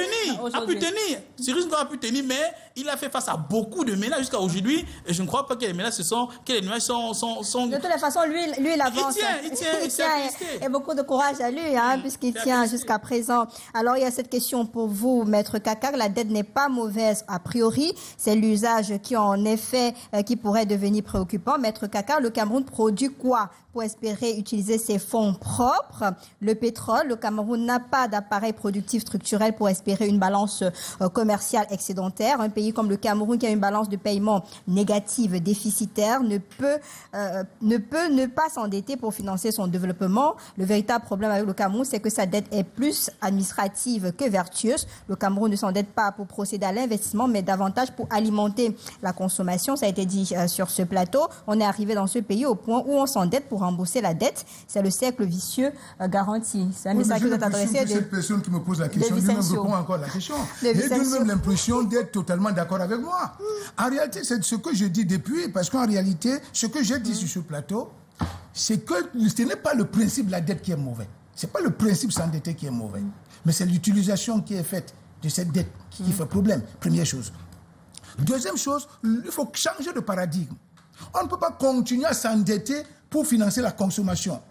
S2: A pu tenir. Cyril Ngor a pu tenir, mais il a fait face à beaucoup de ménages jusqu'à aujourd'hui. Et je ne crois pas que les ménages sont... De
S1: toutes les façons, lui il avance.
S2: Il tient.
S1: Et beaucoup de courage à lui, hein, puisqu'il tient jusqu'à présent. Alors, il y a cette question pour vous, Maître Kakar. La dette n'est pas mauvaise a priori. C'est l'usage qui, en effet, qui pourrait devenir préoccupant. Maître Kakar, le Cameroun produit quoi pour espérer utiliser ses fonds propres. Le pétrole, le Cameroun n'a pas d'appareil productif structurel pour espérer une balance commerciale excédentaire. Un pays comme le Cameroun qui a une balance de paiement négative, déficitaire, ne peut ne pas s'endetter pour financer son développement. Le véritable problème avec le Cameroun, c'est que sa dette est plus administrative que vertueuse. Le Cameroun ne s'endette pas pour procéder à l'investissement, mais davantage pour alimenter la consommation. Ça a été dit sur ce plateau. On est arrivé dans ce pays au point où on s'endette pour rembourser la dette. C'est le cercle vicieux garanti. C'est un message que vous êtes adressé à
S3: cette personne qui me pose la question, lui-même répond encore la question. J'ai lui-même l'impression d'être totalement d'accord avec moi. En réalité, c'est ce que je dis depuis, parce qu'en réalité, ce que j'ai dit sur ce plateau, c'est que ce n'est pas le principe de la dette qui est mauvais. Ce n'est pas le principe s'endetter qui est mauvais. Mais c'est l'utilisation qui est faite de cette dette qui fait problème. Première chose. Deuxième chose, il faut changer de paradigme. On ne peut pas continuer à s'endetter pour financer la consommation.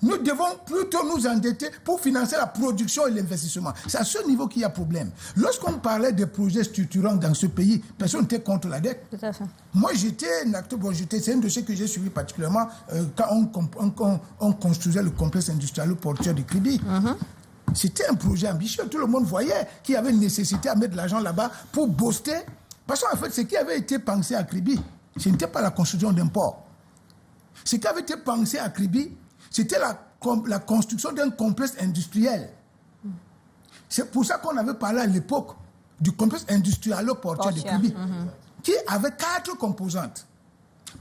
S3: Nous devons plutôt nous endetter pour financer la production et l'investissement. C'est à ce niveau qu'il y a problème. Lorsqu'on parlait des projets structurants dans ce pays, personne n'était contre la dette.
S1: Tout à fait.
S3: Moi, j'étais un acteur, c'est un dossier que j'ai suivi particulièrement quand on construisait le complexe industriel portuaire de Kribi. C'était un projet ambitieux. Tout le monde voyait qu'il y avait une nécessité à mettre de l'argent là-bas pour booster. Parce qu'en fait, ce qui avait été pensé à Kribi, ce n'était pas la construction d'un port. Ce qui avait été pensé à Kribi, c'était la construction d'un complexe industriel. C'est pour ça qu'on avait parlé à l'époque du complexe industriel portuaire de Kribi, qui avait 4 composantes.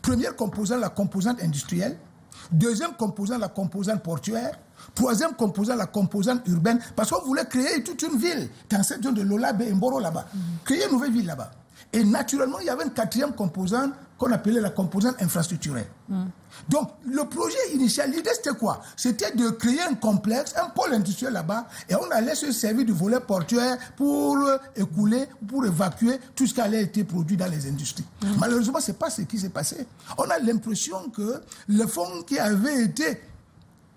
S3: Première composante, la composante industrielle. Deuxième composante, la composante portuaire. Troisième composante, la composante urbaine. Parce qu'on voulait créer toute une ville dans cette zone de Lolabe et Mboro là-bas. Créer une nouvelle ville là-bas. Et naturellement, il y avait une 4e composante qu'on appelait la composante infrastructurelle. Donc, le projet initial, l'idée c'était quoi? C'était de créer un complexe, un pôle industriel là-bas, et on allait se servir du volet portuaire pour écouler, pour évacuer tout ce qui allait être produit dans les industries. Malheureusement, ce n'est pas ce qui s'est passé. On a l'impression que le fonds qui avait été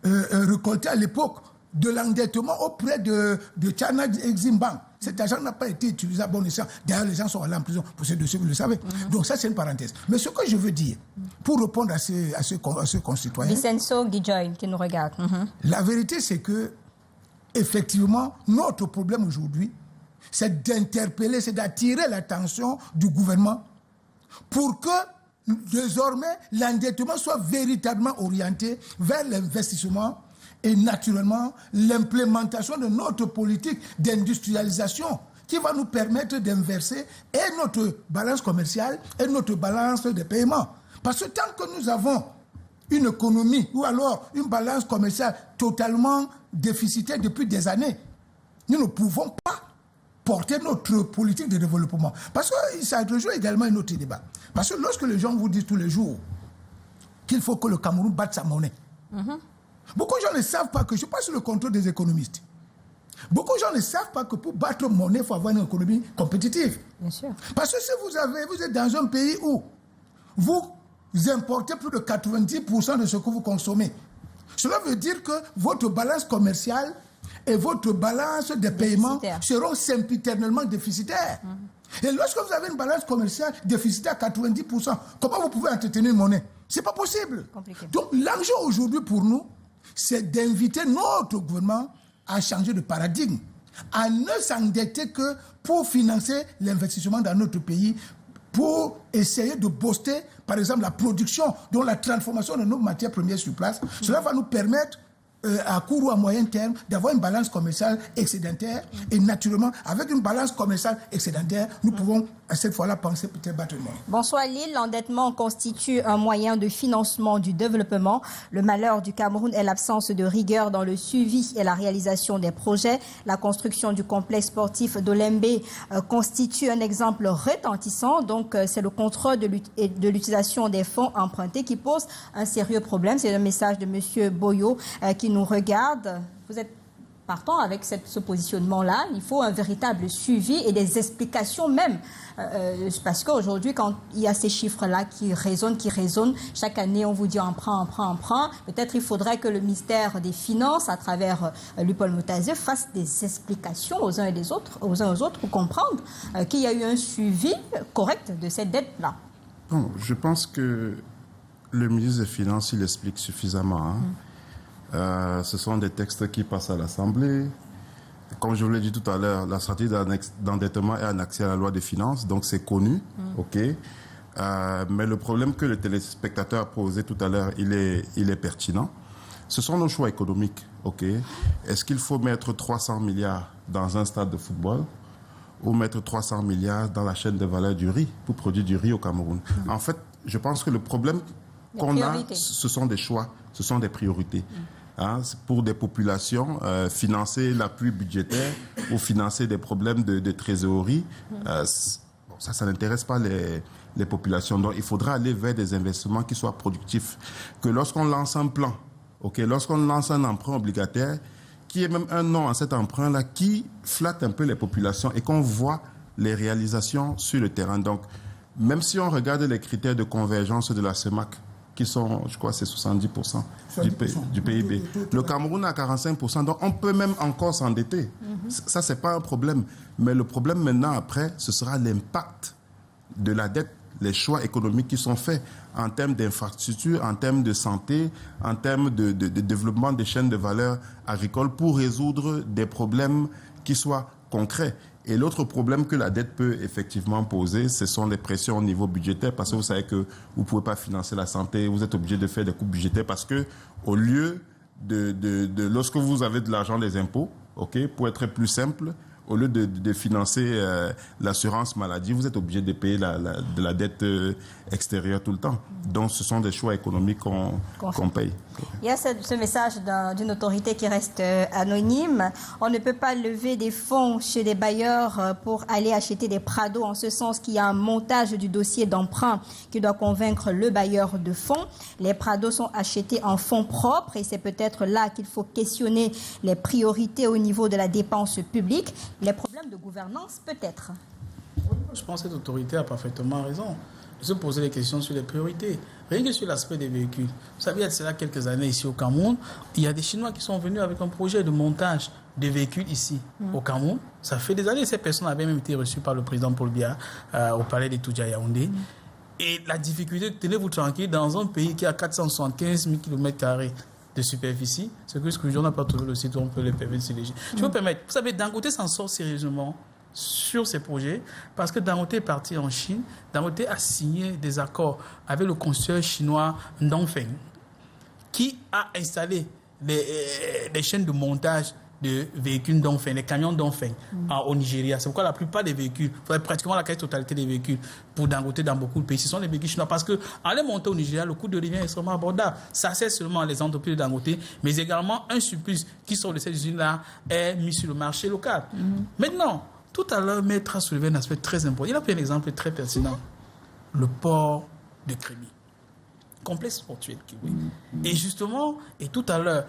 S3: récolté à l'époque de l'endettement auprès de China Exim Bank, cet argent n'a pas été utilisé à bon escient. D'ailleurs, les gens sont allés en prison pour ce dossier, vous le savez. Donc ça, c'est une parenthèse. Mais ce que je veux dire, pour répondre à ce concitoyen...
S1: Vicenzo Guijoy, qui nous regarde.
S3: La vérité, c'est que, effectivement, notre problème aujourd'hui, c'est d'interpeller, c'est d'attirer l'attention du gouvernement pour que, désormais, l'endettement soit véritablement orienté vers l'investissement et naturellement l'implémentation de notre politique d'industrialisation qui va nous permettre d'inverser et notre balance commerciale et notre balance de paiement. Parce que tant que nous avons une économie ou alors une balance commerciale totalement déficitaire depuis des années, nous ne pouvons pas porter notre politique de développement. Parce que ça rejoint également un autre débat. Parce que lorsque les gens vous disent tous les jours qu'il faut que le Cameroun batte sa monnaie, beaucoup de gens ne savent pas que, je passe sur le contrôle des économistes, beaucoup de gens ne savent pas que pour battre monnaie, il faut avoir une économie compétitive.
S1: Bien sûr.
S3: Parce que si vous êtes dans un pays où vous importez plus de 90% de ce que vous consommez, cela veut dire que votre balance commerciale et votre balance de paiement seront sempiternellement déficitaires. Et lorsque vous avez une balance commerciale déficitaire à 90%, comment vous pouvez entretenir une monnaie? Ce n'est pas possible.
S1: Compliqué.
S3: Donc l'enjeu aujourd'hui pour nous, c'est d'inviter notre gouvernement à changer de paradigme, à ne s'endetter que pour financer l'investissement dans notre pays, pour essayer de booster, par exemple, la production, dont la transformation de nos matières premières sur place. Cela va nous permettre, à court ou à moyen terme, d'avoir une balance commerciale excédentaire. Et naturellement, avec une balance commerciale excédentaire, nous pouvons à cette fois-là penser peut-être battre le monde.
S1: Bonsoir Lille, l'endettement constitue un moyen de financement du développement. Le malheur du Cameroun est l'absence de rigueur dans le suivi et la réalisation des projets. La construction du complexe sportif d'Olembe constitue un exemple retentissant. Donc c'est le contrôle de l'utilisation des fonds empruntés qui pose un sérieux problème. C'est le message de M. Boyo qui nous regarde. Vous êtes partant avec ce positionnement-là, il faut un véritable suivi et des explications même. Parce qu'aujourd'hui, quand il y a ces chiffres-là qui résonnent, chaque année on vous dit emprunt. Peut-être il faudrait que le ministère des Finances, à travers Lupaul Motazé, fasse des explications aux uns aux autres pour comprendre qu'il y a eu un suivi correct de cette dette-là.
S4: Bon, je pense que le ministre des Finances, il explique suffisamment. Ce sont des textes qui passent à l'Assemblée. Comme je vous l'ai dit tout à l'heure, la stratégie d'endettement est annexée à la loi des finances, donc c'est connu. OK. Mais le problème que le téléspectateur a posé tout à l'heure, il est pertinent. Ce sont nos choix économiques. OK. Est-ce qu'il faut mettre 300 milliards dans un stade de football ou mettre 300 milliards dans la chaîne de valeur du riz pour produire du riz au Cameroun? En fait, je pense que le problème qu'on a, ce sont des choix, ce sont des priorités. Pour des populations, financer l'appui budgétaire ou financer des problèmes de trésorerie, ça n'intéresse pas les populations. Donc, il faudra aller vers des investissements qui soient productifs. Que lorsqu'on lance un plan, lorsqu'on lance un emprunt obligataire, qui est même un nom à cet emprunt-là, qui flatte un peu les populations et qu'on voit les réalisations sur le terrain. Donc, même si on regarde les critères de convergence de la CEMAC, qui sont, je crois, c'est 70% du PIB. Le Cameroun a 45%, donc on peut même encore s'endetter. Ça, c'est pas un problème. Mais le problème maintenant, après, ce sera l'impact de la dette, les choix économiques qui sont faits en termes d'infrastructures, en termes de santé, en termes de développement des chaînes de valeur agricoles pour résoudre des problèmes qui soient concrets. Et l'autre problème que la dette peut effectivement poser, ce sont les pressions au niveau budgétaire, parce que vous savez que vous ne pouvez pas financer la santé, vous êtes obligé de faire des coupes budgétaires, parce que au lieu lorsque vous avez de l'argent des impôts, pour être plus simple, au lieu de financer l'assurance maladie, vous êtes obligé de payer de la dette extérieure tout le temps. Donc, ce sont des choix économiques qu'on paye.
S1: Il y a ce message d'une autorité qui reste anonyme. On ne peut pas lever des fonds chez des bailleurs pour aller acheter des Prado, en ce sens qu'il y a un montage du dossier d'emprunt qui doit convaincre le bailleur de fonds. Les Prado sont achetés en fonds propres et c'est peut-être là qu'il faut questionner les priorités au niveau de la dépense publique. Les problèmes de gouvernance, peut-être.
S2: Je pense que cette autorité a parfaitement raison de se poser des questions sur les priorités. Rien que sur l'aspect des véhicules. Vous savez, il y a cela quelques années ici au Cameroun, il y a des Chinois qui sont venus avec un projet de montage de véhicules ici au Cameroun. Ça fait des années, ces personnes avaient même été reçues par le président Paul Biya au palais de Toudia Yaoundé. Et la difficulté, tenez-vous tranquille, dans un pays qui a 475 000 km² de superficie, c'est que ce que je n'ai pas trouvé le site où on peut les permettre de léger. Je vous permettre, vous savez, Dangote s'en sort sérieusement sur ces projets parce que Dangote est parti en Chine. Dangote a signé des accords avec le constructeur chinois Dongfeng qui a installé des chaînes de montage de véhicules Dongfeng, les camions Dongfeng au Nigeria. C'est pourquoi la plupart des véhicules, pratiquement la quasi-totalité des véhicules pour Dangote dans beaucoup de pays, ce sont les véhicules chinois parce qu'en les monter au Nigeria, le coût de revient est extrêmement abordable. Ça sert seulement les entreprises de Dangote, mais également un surplus qui sort de cette usine-là est mis sur le marché local. Maintenant, tout à l'heure, Maître a soulevé un aspect très important. Il a pris un exemple très pertinent. Le port de Kribi. Complexe portuaire de Kribi. Et justement, et tout à l'heure,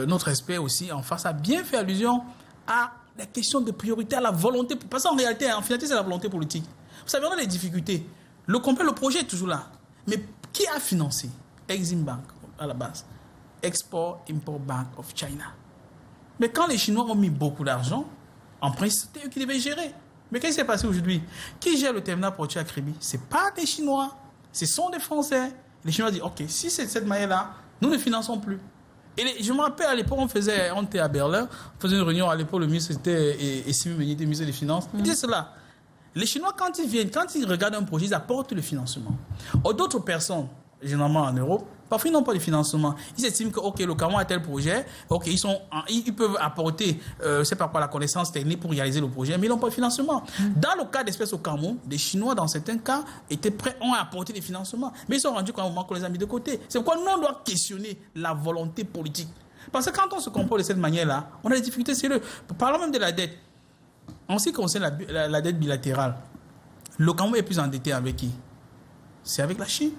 S2: notre expert aussi en face a bien fait allusion à la question de priorité, à la volonté. Parce qu'en réalité, en finalité, c'est la volonté politique. Vous savez, on a des difficultés. Le projet est toujours là. Mais qui a financé Exim Bank, à la base? Export-Import Bank of China. Mais quand les Chinois ont mis beaucoup d'argent, en principe, c'était eux qui devaient gérer. Mais qu'est-ce qui s'est passé aujourd'hui? Qui gère le terminal portuaire à Kribi? Ce n'est pas des Chinois, ce sont des Français. Les Chinois disent, OK, si c'est de cette manière-là, nous ne finançons plus. Et je me rappelle, à l'époque, on était à Berlin, on faisait une réunion, à l'époque, le ministre était Essimi Meunier, ministre des Finances. Il disait cela. Les Chinois, quand ils viennent, quand ils regardent un projet, ils apportent le financement. D'autres personnes, généralement en Europe, parfois ils n'ont pas de financement. Ils estiment que le Cameroun a tel projet, ils peuvent apporter, c'est pas quoi, la connaissance technique pour réaliser le projet, mais ils n'ont pas de financement. Dans le cas d'espèces au Cameroun, les Chinois, dans certains cas, ont apporté des financements, mais ils sont rendus qu'à un moment qu'on les a mis de côté. C'est pourquoi nous, on doit questionner la volonté politique. Parce que quand on se comporte de cette manière-là, on a des difficultés sérieuses. Parlons même de la dette. En ce qui concerne la dette bilatérale, le Cameroun est plus endetté avec qui? C'est avec la Chine.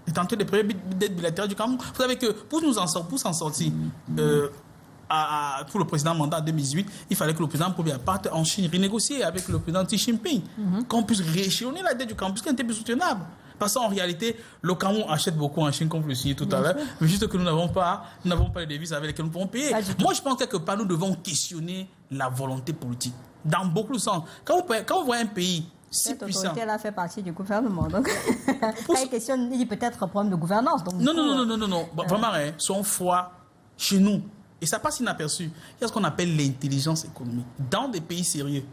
S2: C'est en train de préparer dette bilatérale du Cameroun. Vous savez que pour s'en sortir, pour le président mandat en 2018, il fallait que le président Paul Biya parte en Chine, renégocier avec le président Xi Jinping, qu'on puisse rééchelonner la dette du Cameroun, puisqu'elle n'était plus soutenable. Parce qu'en réalité, le Cameroun achète beaucoup en Chine, comme vous le signez tout à l'heure, mais juste que nous n'avons pas les devises avec lesquelles nous pouvons payer. Moi, je pense que quelque part, nous devons questionner la volonté politique, dans beaucoup de sens. Quand vous voyez un pays
S1: Cette autorité-là fait partie du gouvernement. Donc, quand il questionne, il dit peut-être un problème de gouvernance. Donc,
S2: non. Vraiment, son foi chez nous. Et ça passe inaperçu. Il y a ce qu'on appelle l'intelligence économique. Dans des pays sérieux,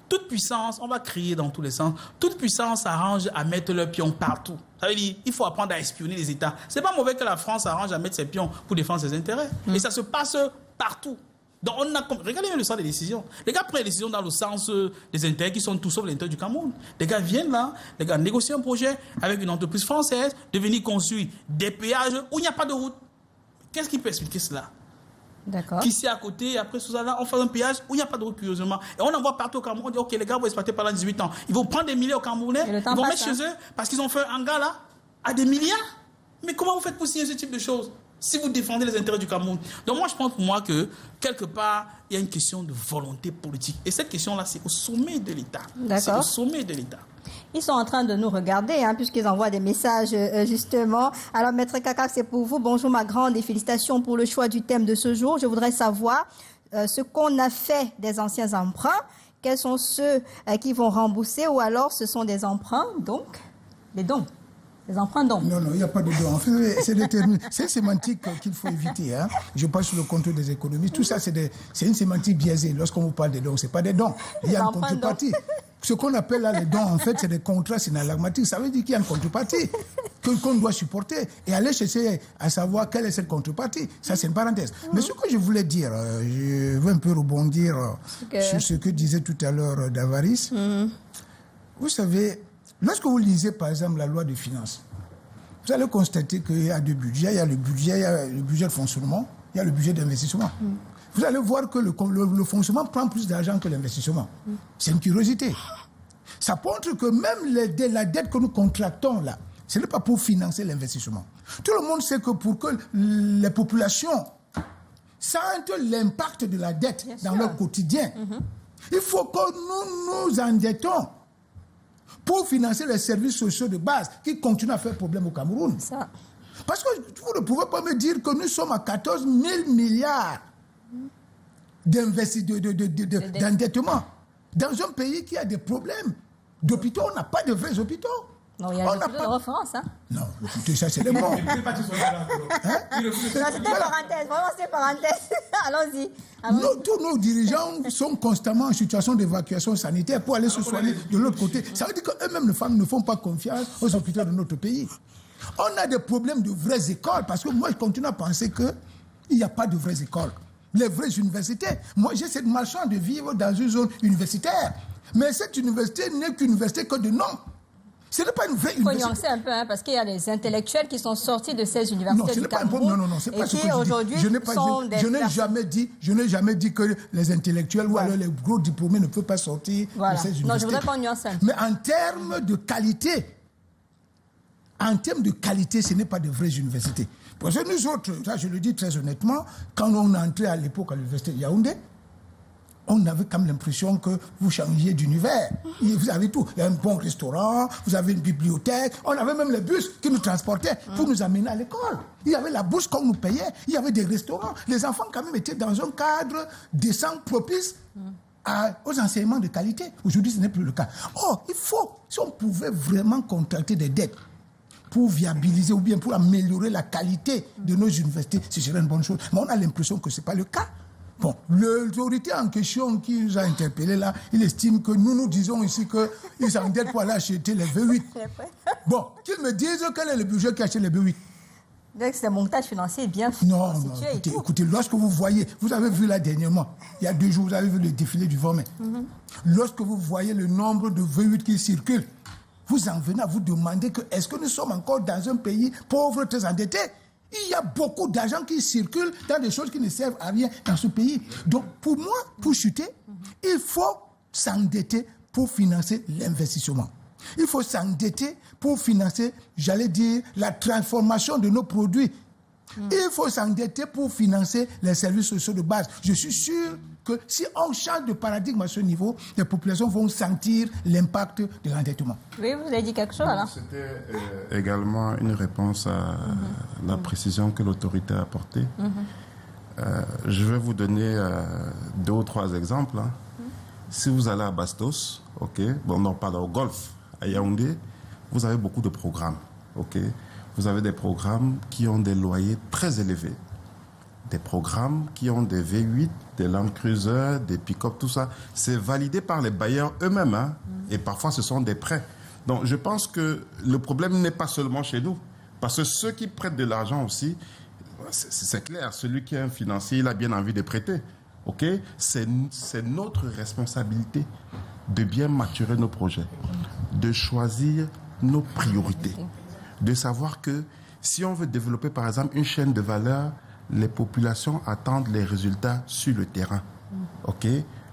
S2: toute puissance, on va crier dans tous les sens, toute puissance s'arrange à mettre leurs pions partout. Ça veut dire qu'il faut apprendre à espionner les États. C'est pas mauvais que la France s'arrange à mettre ses pions pour défendre ses intérêts. Et ça se passe partout. Donc regardez le sens des décisions. Les gars prennent des décisions dans le sens des intérêts qui sont tout sauf l'intérêt du Cameroun. Les gars viennent là, les gars négocient un projet avec une entreprise française de venir construire des péages où il n'y a pas de route. Qu'est-ce qui peut expliquer cela?
S1: D'accord.
S2: Qu'ici à côté, après tout ça, là, on fait un péage où il n'y a pas de route, curieusement. Et on en voit partout au Cameroun. On dit, OK, les gars vont exploiter pendant 18 ans. Ils vont prendre des milliers au Camerounais. Ils vont mettre chez eux parce qu'ils ont fait un hangar là à des milliards. Mais comment vous faites pour signer ce type de choses si vous défendez les intérêts du Cameroun? Donc moi, je pense pour moi que quelque part, il y a une question de volonté politique. Et cette question-là, c'est au sommet de l'État. C'est au sommet de l'État.
S1: Ils sont en train de nous regarder, puisqu'ils envoient des messages, justement. Alors, Maître Kaka, c'est pour vous. Bonjour, ma grande, et félicitations pour le choix du thème de ce jour. Je voudrais savoir ce qu'on a fait des anciens emprunts. Quels sont ceux qui vont rembourser, ou alors ce sont des emprunts, donc des dons. Les emprunts dons.
S3: Non, il n'y a pas de dons. En fait, c'est déterminé. C'est une sémantique qu'il faut éviter. Je passe sur le contrôle des économies. Tout ça, c'est une sémantique biaisée. Lorsqu'on vous parle des dons, ce n'est pas des dons. Il y a une contrepartie. Ce qu'on appelle là les dons, en fait, c'est des contrats synalagmatiques. Ça veut dire qu'il y a une contrepartie qu'on doit supporter et aller chercher à savoir quelle est cette contrepartie. Ça, c'est une parenthèse. Mais ce que je voulais dire, je veux un peu rebondir sur ce que disait tout à l'heure Davaris. Vous savez, lorsque vous lisez, par exemple, la loi de finances, vous allez constater qu'il y a deux budgets. Il y a le budget de fonctionnement, il y a le budget d'investissement. Vous allez voir que le fonctionnement prend plus d'argent que l'investissement. C'est une curiosité. Ça montre que même la dette que nous contractons là, ce n'est pas pour financer l'investissement. Tout le monde sait que pour que les populations sentent l'impact de la dette dans leur quotidien, il faut que nous nous endettons pour financer les services sociaux de base qui continuent à faire problème au Cameroun.
S1: Ça.
S3: Parce que vous ne pouvez pas me dire que nous sommes à 14 000 milliards d'endettement dans un pays qui a des problèmes d'hôpitaux. On n'a pas de vrais hôpitaux.
S1: Non, il y a des hôpitaux de référence.
S3: Non, écoutez, ça c'est des mots.
S1: C'était parenthèse, vraiment c'était parenthèse. Allons-y.
S3: Tous nos dirigeants sont constamment en situation d'évacuation sanitaire pour aller se soigner de l'autre côté. Ça veut dire qu'eux-mêmes ne font pas confiance aux hôpitaux de notre pays. On a des problèmes de vraies écoles, parce que moi je continue à penser qu'il n'y a pas de vraies écoles. Les vraies universités. Moi j'ai cette malchance de vivre dans une zone universitaire. Mais cette université n'est qu'une université que de nom. Ce n'est pas une vraie université.
S1: Il faut nuancer un peu, parce qu'il y a des intellectuels qui sont sortis de ces universités du Cameroun.
S3: Non, c'est pas ce que
S1: qui aujourd'hui
S3: je n'ai jamais dit que les intellectuels ou alors les gros diplômés ne peuvent pas sortir de ces universités.
S1: Non, je voudrais pas nuancer un peu.
S3: Mais en termes de qualité, ce n'est pas de vraies universités. Parce que nous autres, ça je le dis très honnêtement, quand on entrait à l'époque à l'université de Yaoundé, on avait comme l'impression que vous changiez d'univers. Vous avez tout. Il y a un bon restaurant, vous avez une bibliothèque, on avait même les bus qui nous transportaient pour nous amener à l'école. Il y avait la bourse qu'on nous payait, il y avait des restaurants. Les enfants quand même étaient dans un cadre décent, propice aux enseignements de qualité. Aujourd'hui, ce n'est plus le cas. Or, si on pouvait vraiment contracter des dettes pour viabiliser ou bien pour améliorer la qualité de nos universités, ce serait une bonne chose. Mais on a l'impression que ce n'est pas le cas. Bon, l'autorité en question qui nous a interpellés là, il estime que nous disons ici qu'ils s'endettent pour aller acheter les V8. Bon, qu'ils me disent quel est le budget qui achète les V8.
S1: Donc c'est un montage financier bien
S3: Non, écoutez, lorsque vous voyez, vous avez vu là dernièrement, il y a 2 jours, vous avez vu le défilé du 20 mai. Lorsque vous voyez le nombre de V8 qui circulent, vous en venez à vous demander que est-ce que nous sommes encore dans un pays pauvre, très endetté? Il y a beaucoup d'argent qui circule dans des choses qui ne servent à rien dans ce pays. Donc, pour moi, pour chuter, il faut s'endetter pour financer l'investissement. Il faut s'endetter pour financer, j'allais dire, la transformation de nos produits. Il faut s'endetter pour financer les services sociaux de base. Je suis sûr que si on change de paradigme à ce niveau, les populations vont sentir l'impact de l'endettement.
S1: Oui, vous avez dit quelque chose alors?
S4: C'était également une réponse à la précision que l'autorité a apportée. Je vais vous donner 2 ou 3 exemples. Si vous allez à Bastos, bon, non, pardon, au Golfe, à Yaoundé, vous avez beaucoup de programmes. Vous avez des programmes qui ont des loyers très élevés. Des programmes qui ont des V8, des Land Cruiser, des pick-up, tout ça. C'est validé par les bailleurs eux-mêmes. Hein, et parfois, ce sont des prêts. Donc, je pense que le problème n'est pas seulement chez nous. Parce que ceux qui prêtent de l'argent aussi, c'est clair, celui qui est un financier, il a bien envie de prêter. C'est notre responsabilité de bien maturer nos projets, de choisir nos priorités, de savoir que si on veut développer, par exemple, une chaîne de valeur, les populations attendent les résultats sur le terrain.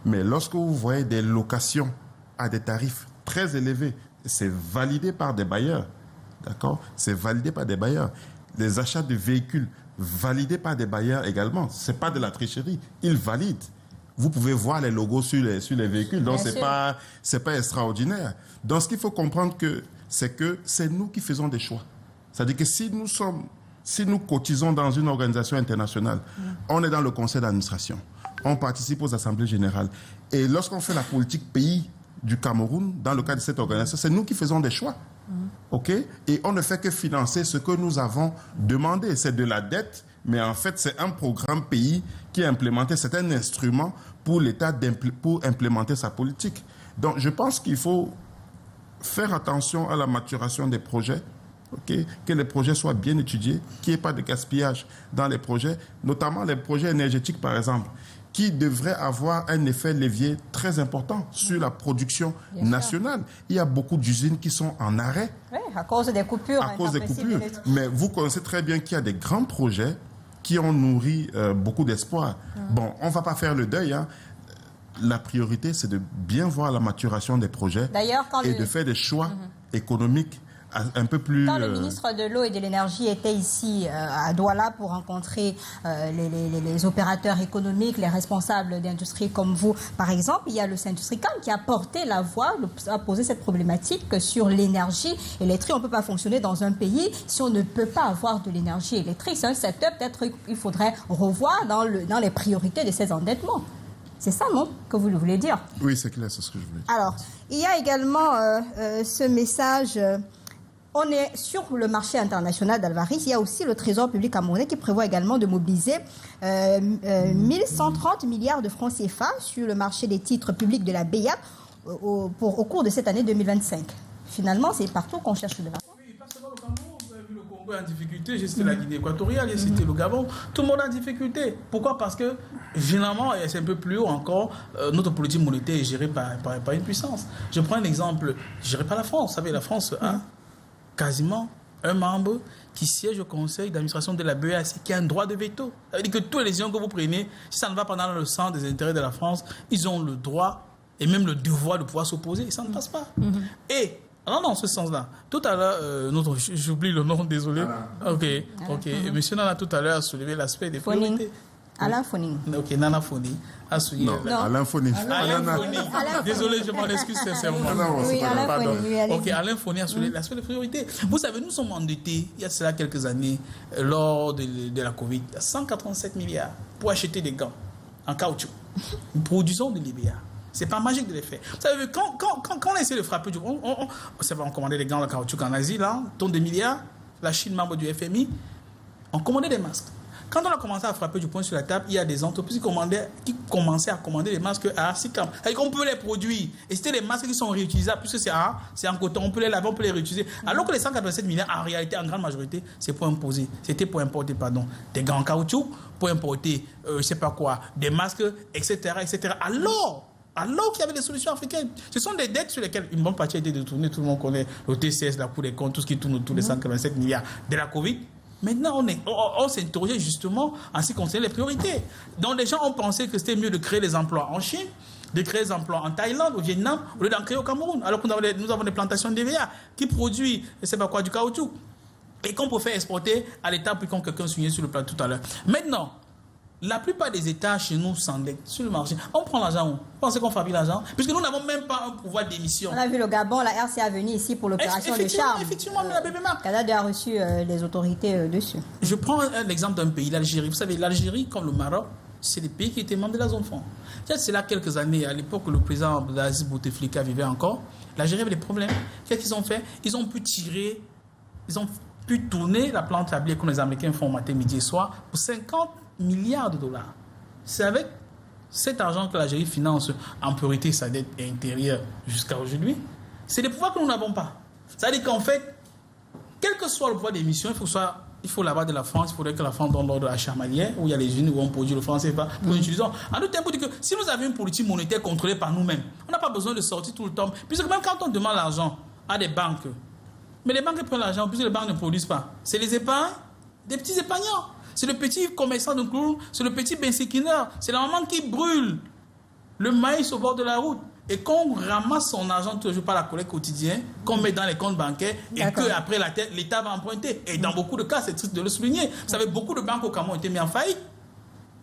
S4: Mais lorsque vous voyez des locations à des tarifs très élevés, c'est validé par des bailleurs. D'accord ? C'est validé par des bailleurs. Les achats de véhicules validés par des bailleurs également. Ce n'est pas de la tricherie. Ils valident. Vous pouvez voir les logos sur les véhicules. Donc, ce n'est pas extraordinaire. Donc, ce qu'il faut comprendre, c'est que c'est nous qui faisons des choix. C'est-à-dire que si nous cotisons dans une organisation internationale, on est dans le conseil d'administration, on participe aux assemblées générales. Et lorsqu'on fait la politique pays du Cameroun, dans le cadre de cette organisation, c'est nous qui faisons des choix. Et on ne fait que financer ce que nous avons demandé. C'est de la dette, mais en fait, c'est un programme pays qui est implémenté. C'est un instrument pour l'État pour implémenter sa politique. Donc, je pense qu'il faut faire attention à la maturation des projets. Que les projets soient bien étudiés, qu'il n'y ait pas de gaspillage dans les projets, notamment les projets énergétiques, par exemple, qui devraient avoir un effet levier très important sur la production nationale. Il y a beaucoup d'usines qui sont en arrêt.
S1: Oui, à cause des coupures.
S4: Mais vous connaissez très bien qu'il y a des grands projets qui ont nourri beaucoup d'espoir. Bon, on ne va pas faire le deuil. Hein. La priorité, c'est de bien voir la maturation des projets et de faire des choix économiques un peu plus...
S1: Quand le ministre de l'Eau et de l'Énergie était ici à Douala pour rencontrer les opérateurs économiques, les responsables d'industrie comme vous, par exemple, il y a le Syndustricam qui a porté la voix, a posé cette problématique sur l'énergie électrique. On ne peut pas fonctionner dans un pays si on ne peut pas avoir de l'énergie électrique. C'est un secteur peut-être qu'il faudrait revoir dans les priorités de ces endettements. C'est ça, non, que vous voulez dire?
S4: Oui, c'est clair, c'est ce que je voulais dire.
S1: Alors, il y a également ce message... On est sur le marché international d'Alvaris. Il y a aussi le Trésor public camerounais qui prévoit également de mobiliser 1130 milliards de francs CFA sur le marché des titres publics de la BEA au cours de cette année 2025. Finalement, c'est partout qu'on cherche de l'argent.
S2: Oui, pas seulement le Cameroun. Vous avez vu le Congo en difficulté. J'ai cité la Guinée équatoriale, j'ai cité le Gabon. Tout le monde est en difficulté. Pourquoi? Parce que, finalement, et c'est un peu plus haut encore, notre politique monétaire est gérée par une puissance. Je prends un exemple. Gérée par la France. Vous savez, la France a quasiment un membre qui siège au conseil d'administration de la BEAC, qui a un droit de veto. Ça veut dire que tous les décisions que vous prenez, si ça ne va pas dans le sens des intérêts de la France, ils ont le droit et même le devoir de pouvoir s'opposer et ça ne passe pas. Et, dans ce sens-là, tout à l'heure, j'oublie le nom, désolé. Monsieur Nana, tout à l'heure, a soulevé l'aspect des priorités.
S1: Alain Foning.
S2: Ok, Nana Foning a souligné.
S4: Non, Alain Foning.
S2: Désolé, je m'en excuse sincèrement.
S1: Oui, Alain Foning.
S2: Ok, Alain Foning a souligné l'aspect des priorités. Vous savez, nous sommes endettés, il y a cela quelques années, lors de la Covid, 187 milliards pour acheter des gants en caoutchouc. Nous produisons de l'IBA. C'est pas magique de les faire. Vous savez, quand on essaie de frapper, on commandait des gants en caoutchouc en Asie, là, tonnes de milliards, la Chine, membre du FMI, on commandait des masques. Quand on a commencé à frapper du poing sur la table, il y a des entreprises qui commençaient à commander des masques à SICAM. C'est-à-dire qu'on peut les produire. Et c'était des masques qui sont réutilisables, puisque c'est en coton, on peut les laver, on peut les réutiliser. Alors que les 187 milliards, en réalité, en grande majorité, c'est pour imposer. C'était pour importer, des gants en caoutchouc, pour importer, des masques, etc., etc. Alors qu'il y avait des solutions africaines. Ce sont des dettes sur lesquelles une bonne partie a été détournée. Tout le monde connaît le TCS, la Cour des comptes, tout ce qui tourne autour des 187 milliards de la Covid. Maintenant, on s'interrogeait justement en ce qui concerne les priorités. Donc, les gens ont pensé que c'était mieux de créer des emplois en Chine, de créer des emplois en Thaïlande, au Vietnam, au lieu d'en créer au Cameroun. Alors que nous avons des plantations d'EVA qui produisent, du caoutchouc. Et qu'on peut faire exporter à l'État, puis quand quelqu'un soulignait sur le plan tout à l'heure. Maintenant, la plupart des États chez nous s'endettent sur le marché. On prend l'argent où? Vous pensez qu'on fabrique l'argent? Puisque nous n'avons même pas un pouvoir d'émission.
S1: On a vu le Gabon, la RCA venir ici pour l'opération de charme.
S2: Effectivement, la BBMA.
S1: Canada a reçu les autorités dessus.
S2: Je prends l'exemple d'un pays, l'Algérie. Vous savez, l'Algérie, comme le Maroc, c'est les pays qui étaient membres de la zone franc. C'est là quelques années, à l'époque où le président Abdelaziz Bouteflika vivait encore, l'Algérie avait des problèmes. Qu'est-ce qu'ils ont fait? Ils ont pu tourner la plante à blé comme les Américains font matin, midi et soir pour 50 milliards de dollars. C'est avec cet argent que l'Algérie finance en priorité sa dette intérieure jusqu'à aujourd'hui. C'est des pouvoirs que nous n'avons pas. C'est-à-dire qu'en fait, quel que soit le pouvoir d'émission, il faut l'aval de la France. Il faudrait que la France donne l'ordre à Chamalière, où il y a les usines où on produit le franc CFA pour l'utiliser. En d'autres termes, pour dire que si nous avions une politique monétaire contrôlée par nous-mêmes, on n'a pas besoin de sortir tout le temps. Puisque même quand on demande l'argent à des banques, mais les banques prennent l'argent, puisque les banques ne produisent pas. C'est les épargnes des petits épargnants. C'est le petit commerçant de clous, c'est le petit benséquineur, c'est la maman qui brûle le maïs au bord de la route. Et qu'on ramasse son argent tous les jours par la collecte quotidienne, qu'on met dans les comptes bancaires et qu'après l'État va emprunter. Et dans beaucoup de cas, c'est triste de le souligner. Vous savez, beaucoup de banques au Cameroun ont été mis en faillite.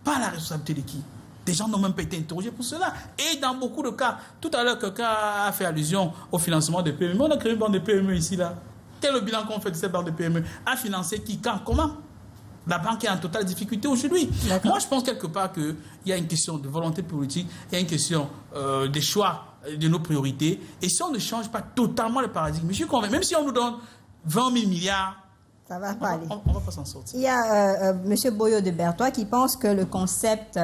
S2: Pas la responsabilité de qui? Des gens n'ont même pas été interrogés pour cela. Et dans beaucoup de cas, tout à l'heure, quelqu'un a fait allusion au financement des PME. On a créé une banque de PME ici, là. Quel est le bilan qu'on fait de cette banque de PME? A financé qui, quand, comment? La banque est en totale difficulté aujourd'hui. Moi, je pense quelque part qu'il y a une question de volonté politique, il y a une question des choix de nos priorités. Et si on ne change pas totalement le paradigme, je suis convaincu, même si on nous donne 20 000 milliards,
S1: ça va pas aller.
S2: On va pas s'en sortir.
S1: Il y a M. Boyo de Berthois qui pense que le concept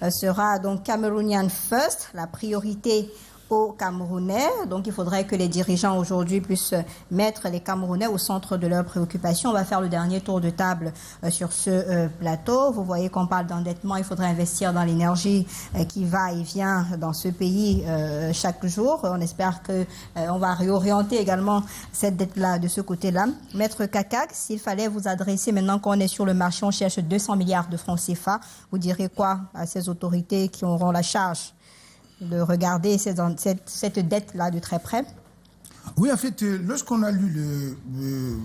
S1: sera donc Cameroonian First, la priorité aux Camerounais. Donc, il faudrait que les dirigeants aujourd'hui puissent mettre les Camerounais au centre de leurs préoccupations. On va faire le dernier tour de table sur ce plateau. Vous voyez qu'on parle d'endettement. Il faudrait investir dans l'énergie qui va et vient dans ce pays chaque jour. On espère qu'on va réorienter également cette dette-là de ce côté-là. Maître Kakak, s'il fallait vous adresser maintenant qu'on est sur le marché, on cherche 200 milliards de francs CFA. Vous direz quoi à ces autorités qui auront la charge de regarder cette dette-là de très près?
S3: Oui, en fait, lorsqu'on a lu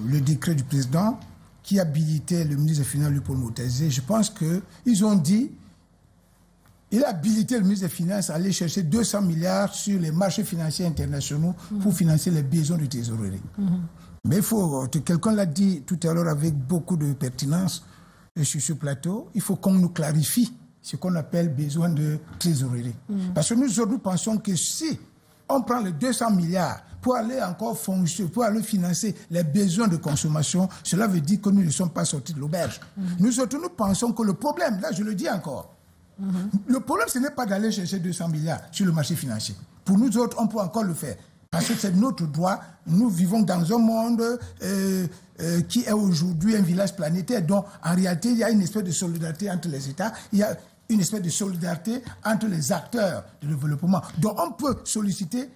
S3: le décret du président qui habilitait le ministre des Finances, Paul Motazé, je pense qu'ils ont dit, il a habilité le ministre des Finances à aller chercher 200 milliards sur les marchés financiers internationaux pour financer les besoins de trésorerie. Mais il faut, quelqu'un l'a dit tout à l'heure avec beaucoup de pertinence sur ce plateau, il faut qu'on nous clarifie ce qu'on appelle besoin de trésorerie. Parce que nous pensons que si on prend les 200 milliards pour aller encore pour aller financer les besoins de consommation, cela veut dire que nous ne sommes pas sortis de l'auberge. Nous pensons que le problème, là je le dis encore, le problème ce n'est pas d'aller chercher 200 milliards sur le marché financier. Pour nous autres, on peut encore le faire. Parce que c'est notre droit. Nous vivons dans un monde qui est aujourd'hui un village planétaire, dont en réalité il y a une espèce de solidarité entre les États, il y a une espèce de solidarité entre les acteurs du développement. Donc on peut solliciter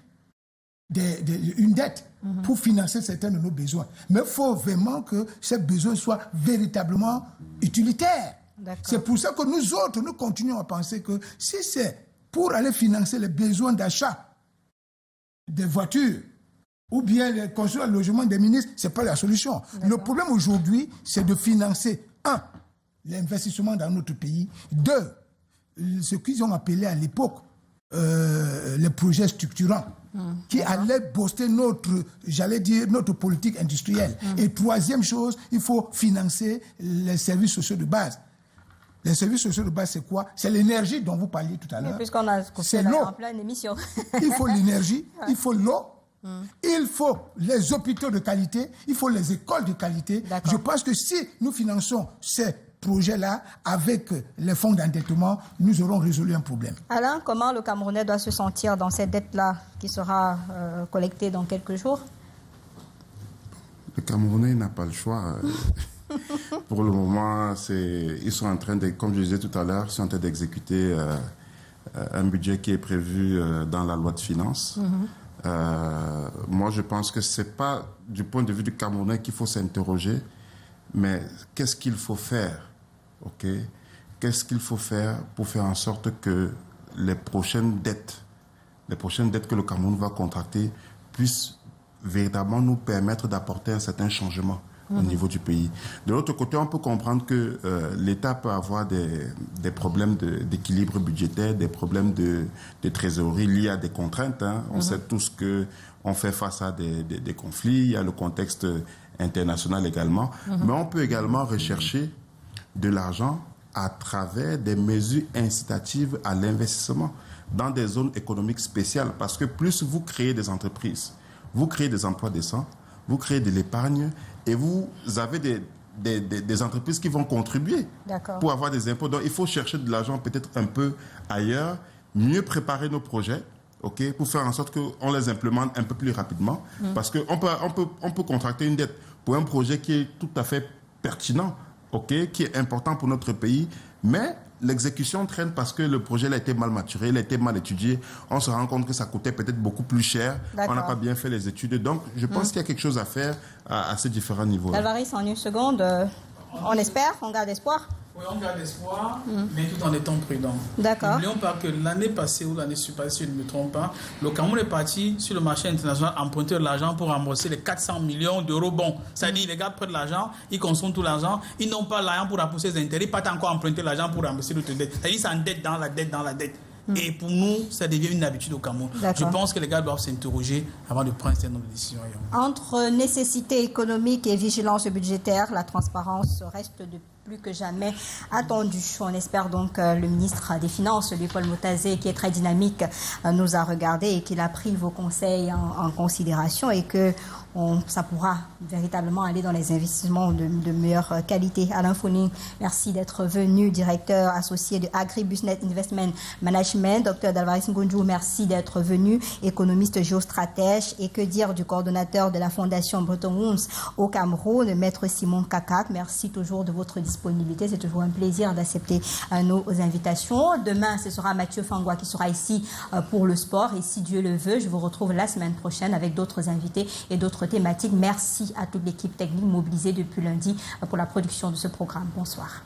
S3: une dette pour financer certains de nos besoins. Mais il faut vraiment que ces besoins soient véritablement utilitaires. C'est pour ça que nous autres, nous continuons à penser que si c'est pour aller financer les besoins d'achat des voitures ou bien construire le logement des ministres, ce n'est pas la solution. Le problème aujourd'hui, c'est de financer, l'investissement dans notre pays, 2, ce qu'ils ont appelé à l'époque les projets structurants qui allaient booster notre politique industrielle. Et 3e chose, il faut financer les services sociaux de base. Les services sociaux de base, c'est quoi? C'est l'énergie dont vous parliez tout à l'heure.
S1: Puisqu'on a
S3: c'est l'eau.
S1: En pleine émission.
S3: Il faut l'énergie, il faut l'eau, il faut les hôpitaux de qualité, il faut les écoles de qualité. Je pense que si nous finançons ces projets-là avec les fonds d'endettement, nous aurons résolu un problème.
S1: Alain, comment le Camerounais doit se sentir dans cette dette-là qui sera collectée dans quelques jours?
S4: Le Camerounais n'a pas le choix. Pour le moment, ils sont en train de, comme je disais tout à l'heure, ils sont en train d'exécuter un budget qui est prévu dans la loi de finances. Moi, je pense que ce n'est pas du point de vue du Camerounais qu'il faut s'interroger, mais qu'est-ce qu'il faut faire? Qu'est-ce qu'il faut faire pour faire en sorte que les prochaines dettes que le Cameroun va contracter puissent véritablement nous permettre d'apporter un certain changement au niveau du pays. De l'autre côté, on peut comprendre que l'État peut avoir des problèmes d'équilibre budgétaire, des problèmes de trésorerie liés à des contraintes. On sait tous qu'on fait face à des conflits, il y a le contexte international également. Mais on peut également rechercher de l'argent à travers des mesures incitatives à l'investissement dans des zones économiques spéciales. Parce que plus vous créez des entreprises, vous créez des emplois décents, vous créez de l'épargne et vous avez des entreprises qui vont contribuer pour avoir des impôts. Donc, il faut chercher de l'argent peut-être un peu ailleurs, mieux préparer nos projets, pour faire en sorte qu'on les implémente un peu plus rapidement. Parce qu'on peut contracter une dette pour un projet qui est tout à fait pertinent, qui est important pour notre pays, mais l'exécution traîne parce que le projet a été mal maturé, il a été mal étudié. On se rend compte que ça coûtait peut-être beaucoup plus cher. On n'a pas bien fait les études. Donc, je pense qu'il y a quelque chose à faire à ces différents niveaux.
S1: Alvarez, en une seconde, on espère, on garde espoir.
S2: Oui, on garde espoir, mais tout en étant prudent.
S1: D'accord.
S2: N'oublions pas que l'année passée ou l'année passée, si je ne me trompe pas, le Cameroun est parti sur le marché international emprunter de l'argent pour rembourser les 400 millions d'euros bons. C'est-à-dire, les gars prennent de l'argent, ils consomment tout l'argent, ils n'ont pas l'argent pour rembourser les intérêts, pas encore emprunter l'argent pour rembourser l'autre dette. C'est-à-dire, c'est en dette dans la dette dans la dette. Et pour nous, ça devient une habitude au Cameroun. Je pense que les gars doivent s'interroger avant de prendre ces décisions.
S1: Entre nécessité économique et vigilance budgétaire, la transparence reste de plus que jamais attendu. On espère donc que le ministre des Finances, Léopold Motazé, qui est très dynamique, nous a regardé et qu'il a pris vos conseils en considération et que ça pourra véritablement aller dans les investissements de meilleure qualité. Alain Foning, merci d'être venu, directeur associé de Agribusiness Investment Management. Dr Dalvarez Ngonjou, merci d'être venu, économiste géostratège. Et que dire du coordonnateur de la Fondation Bretton Woods au Cameroun, Maître Simon Kakak. Merci toujours de votre disponibilité. C'est toujours un plaisir d'accepter nos invitations. Demain, ce sera Mathieu Fangwa qui sera ici pour le sport. Et si Dieu le veut, je vous retrouve la semaine prochaine avec d'autres invités et d'autres thématiques. Merci à toute l'équipe technique mobilisée depuis lundi pour la production de ce programme. Bonsoir.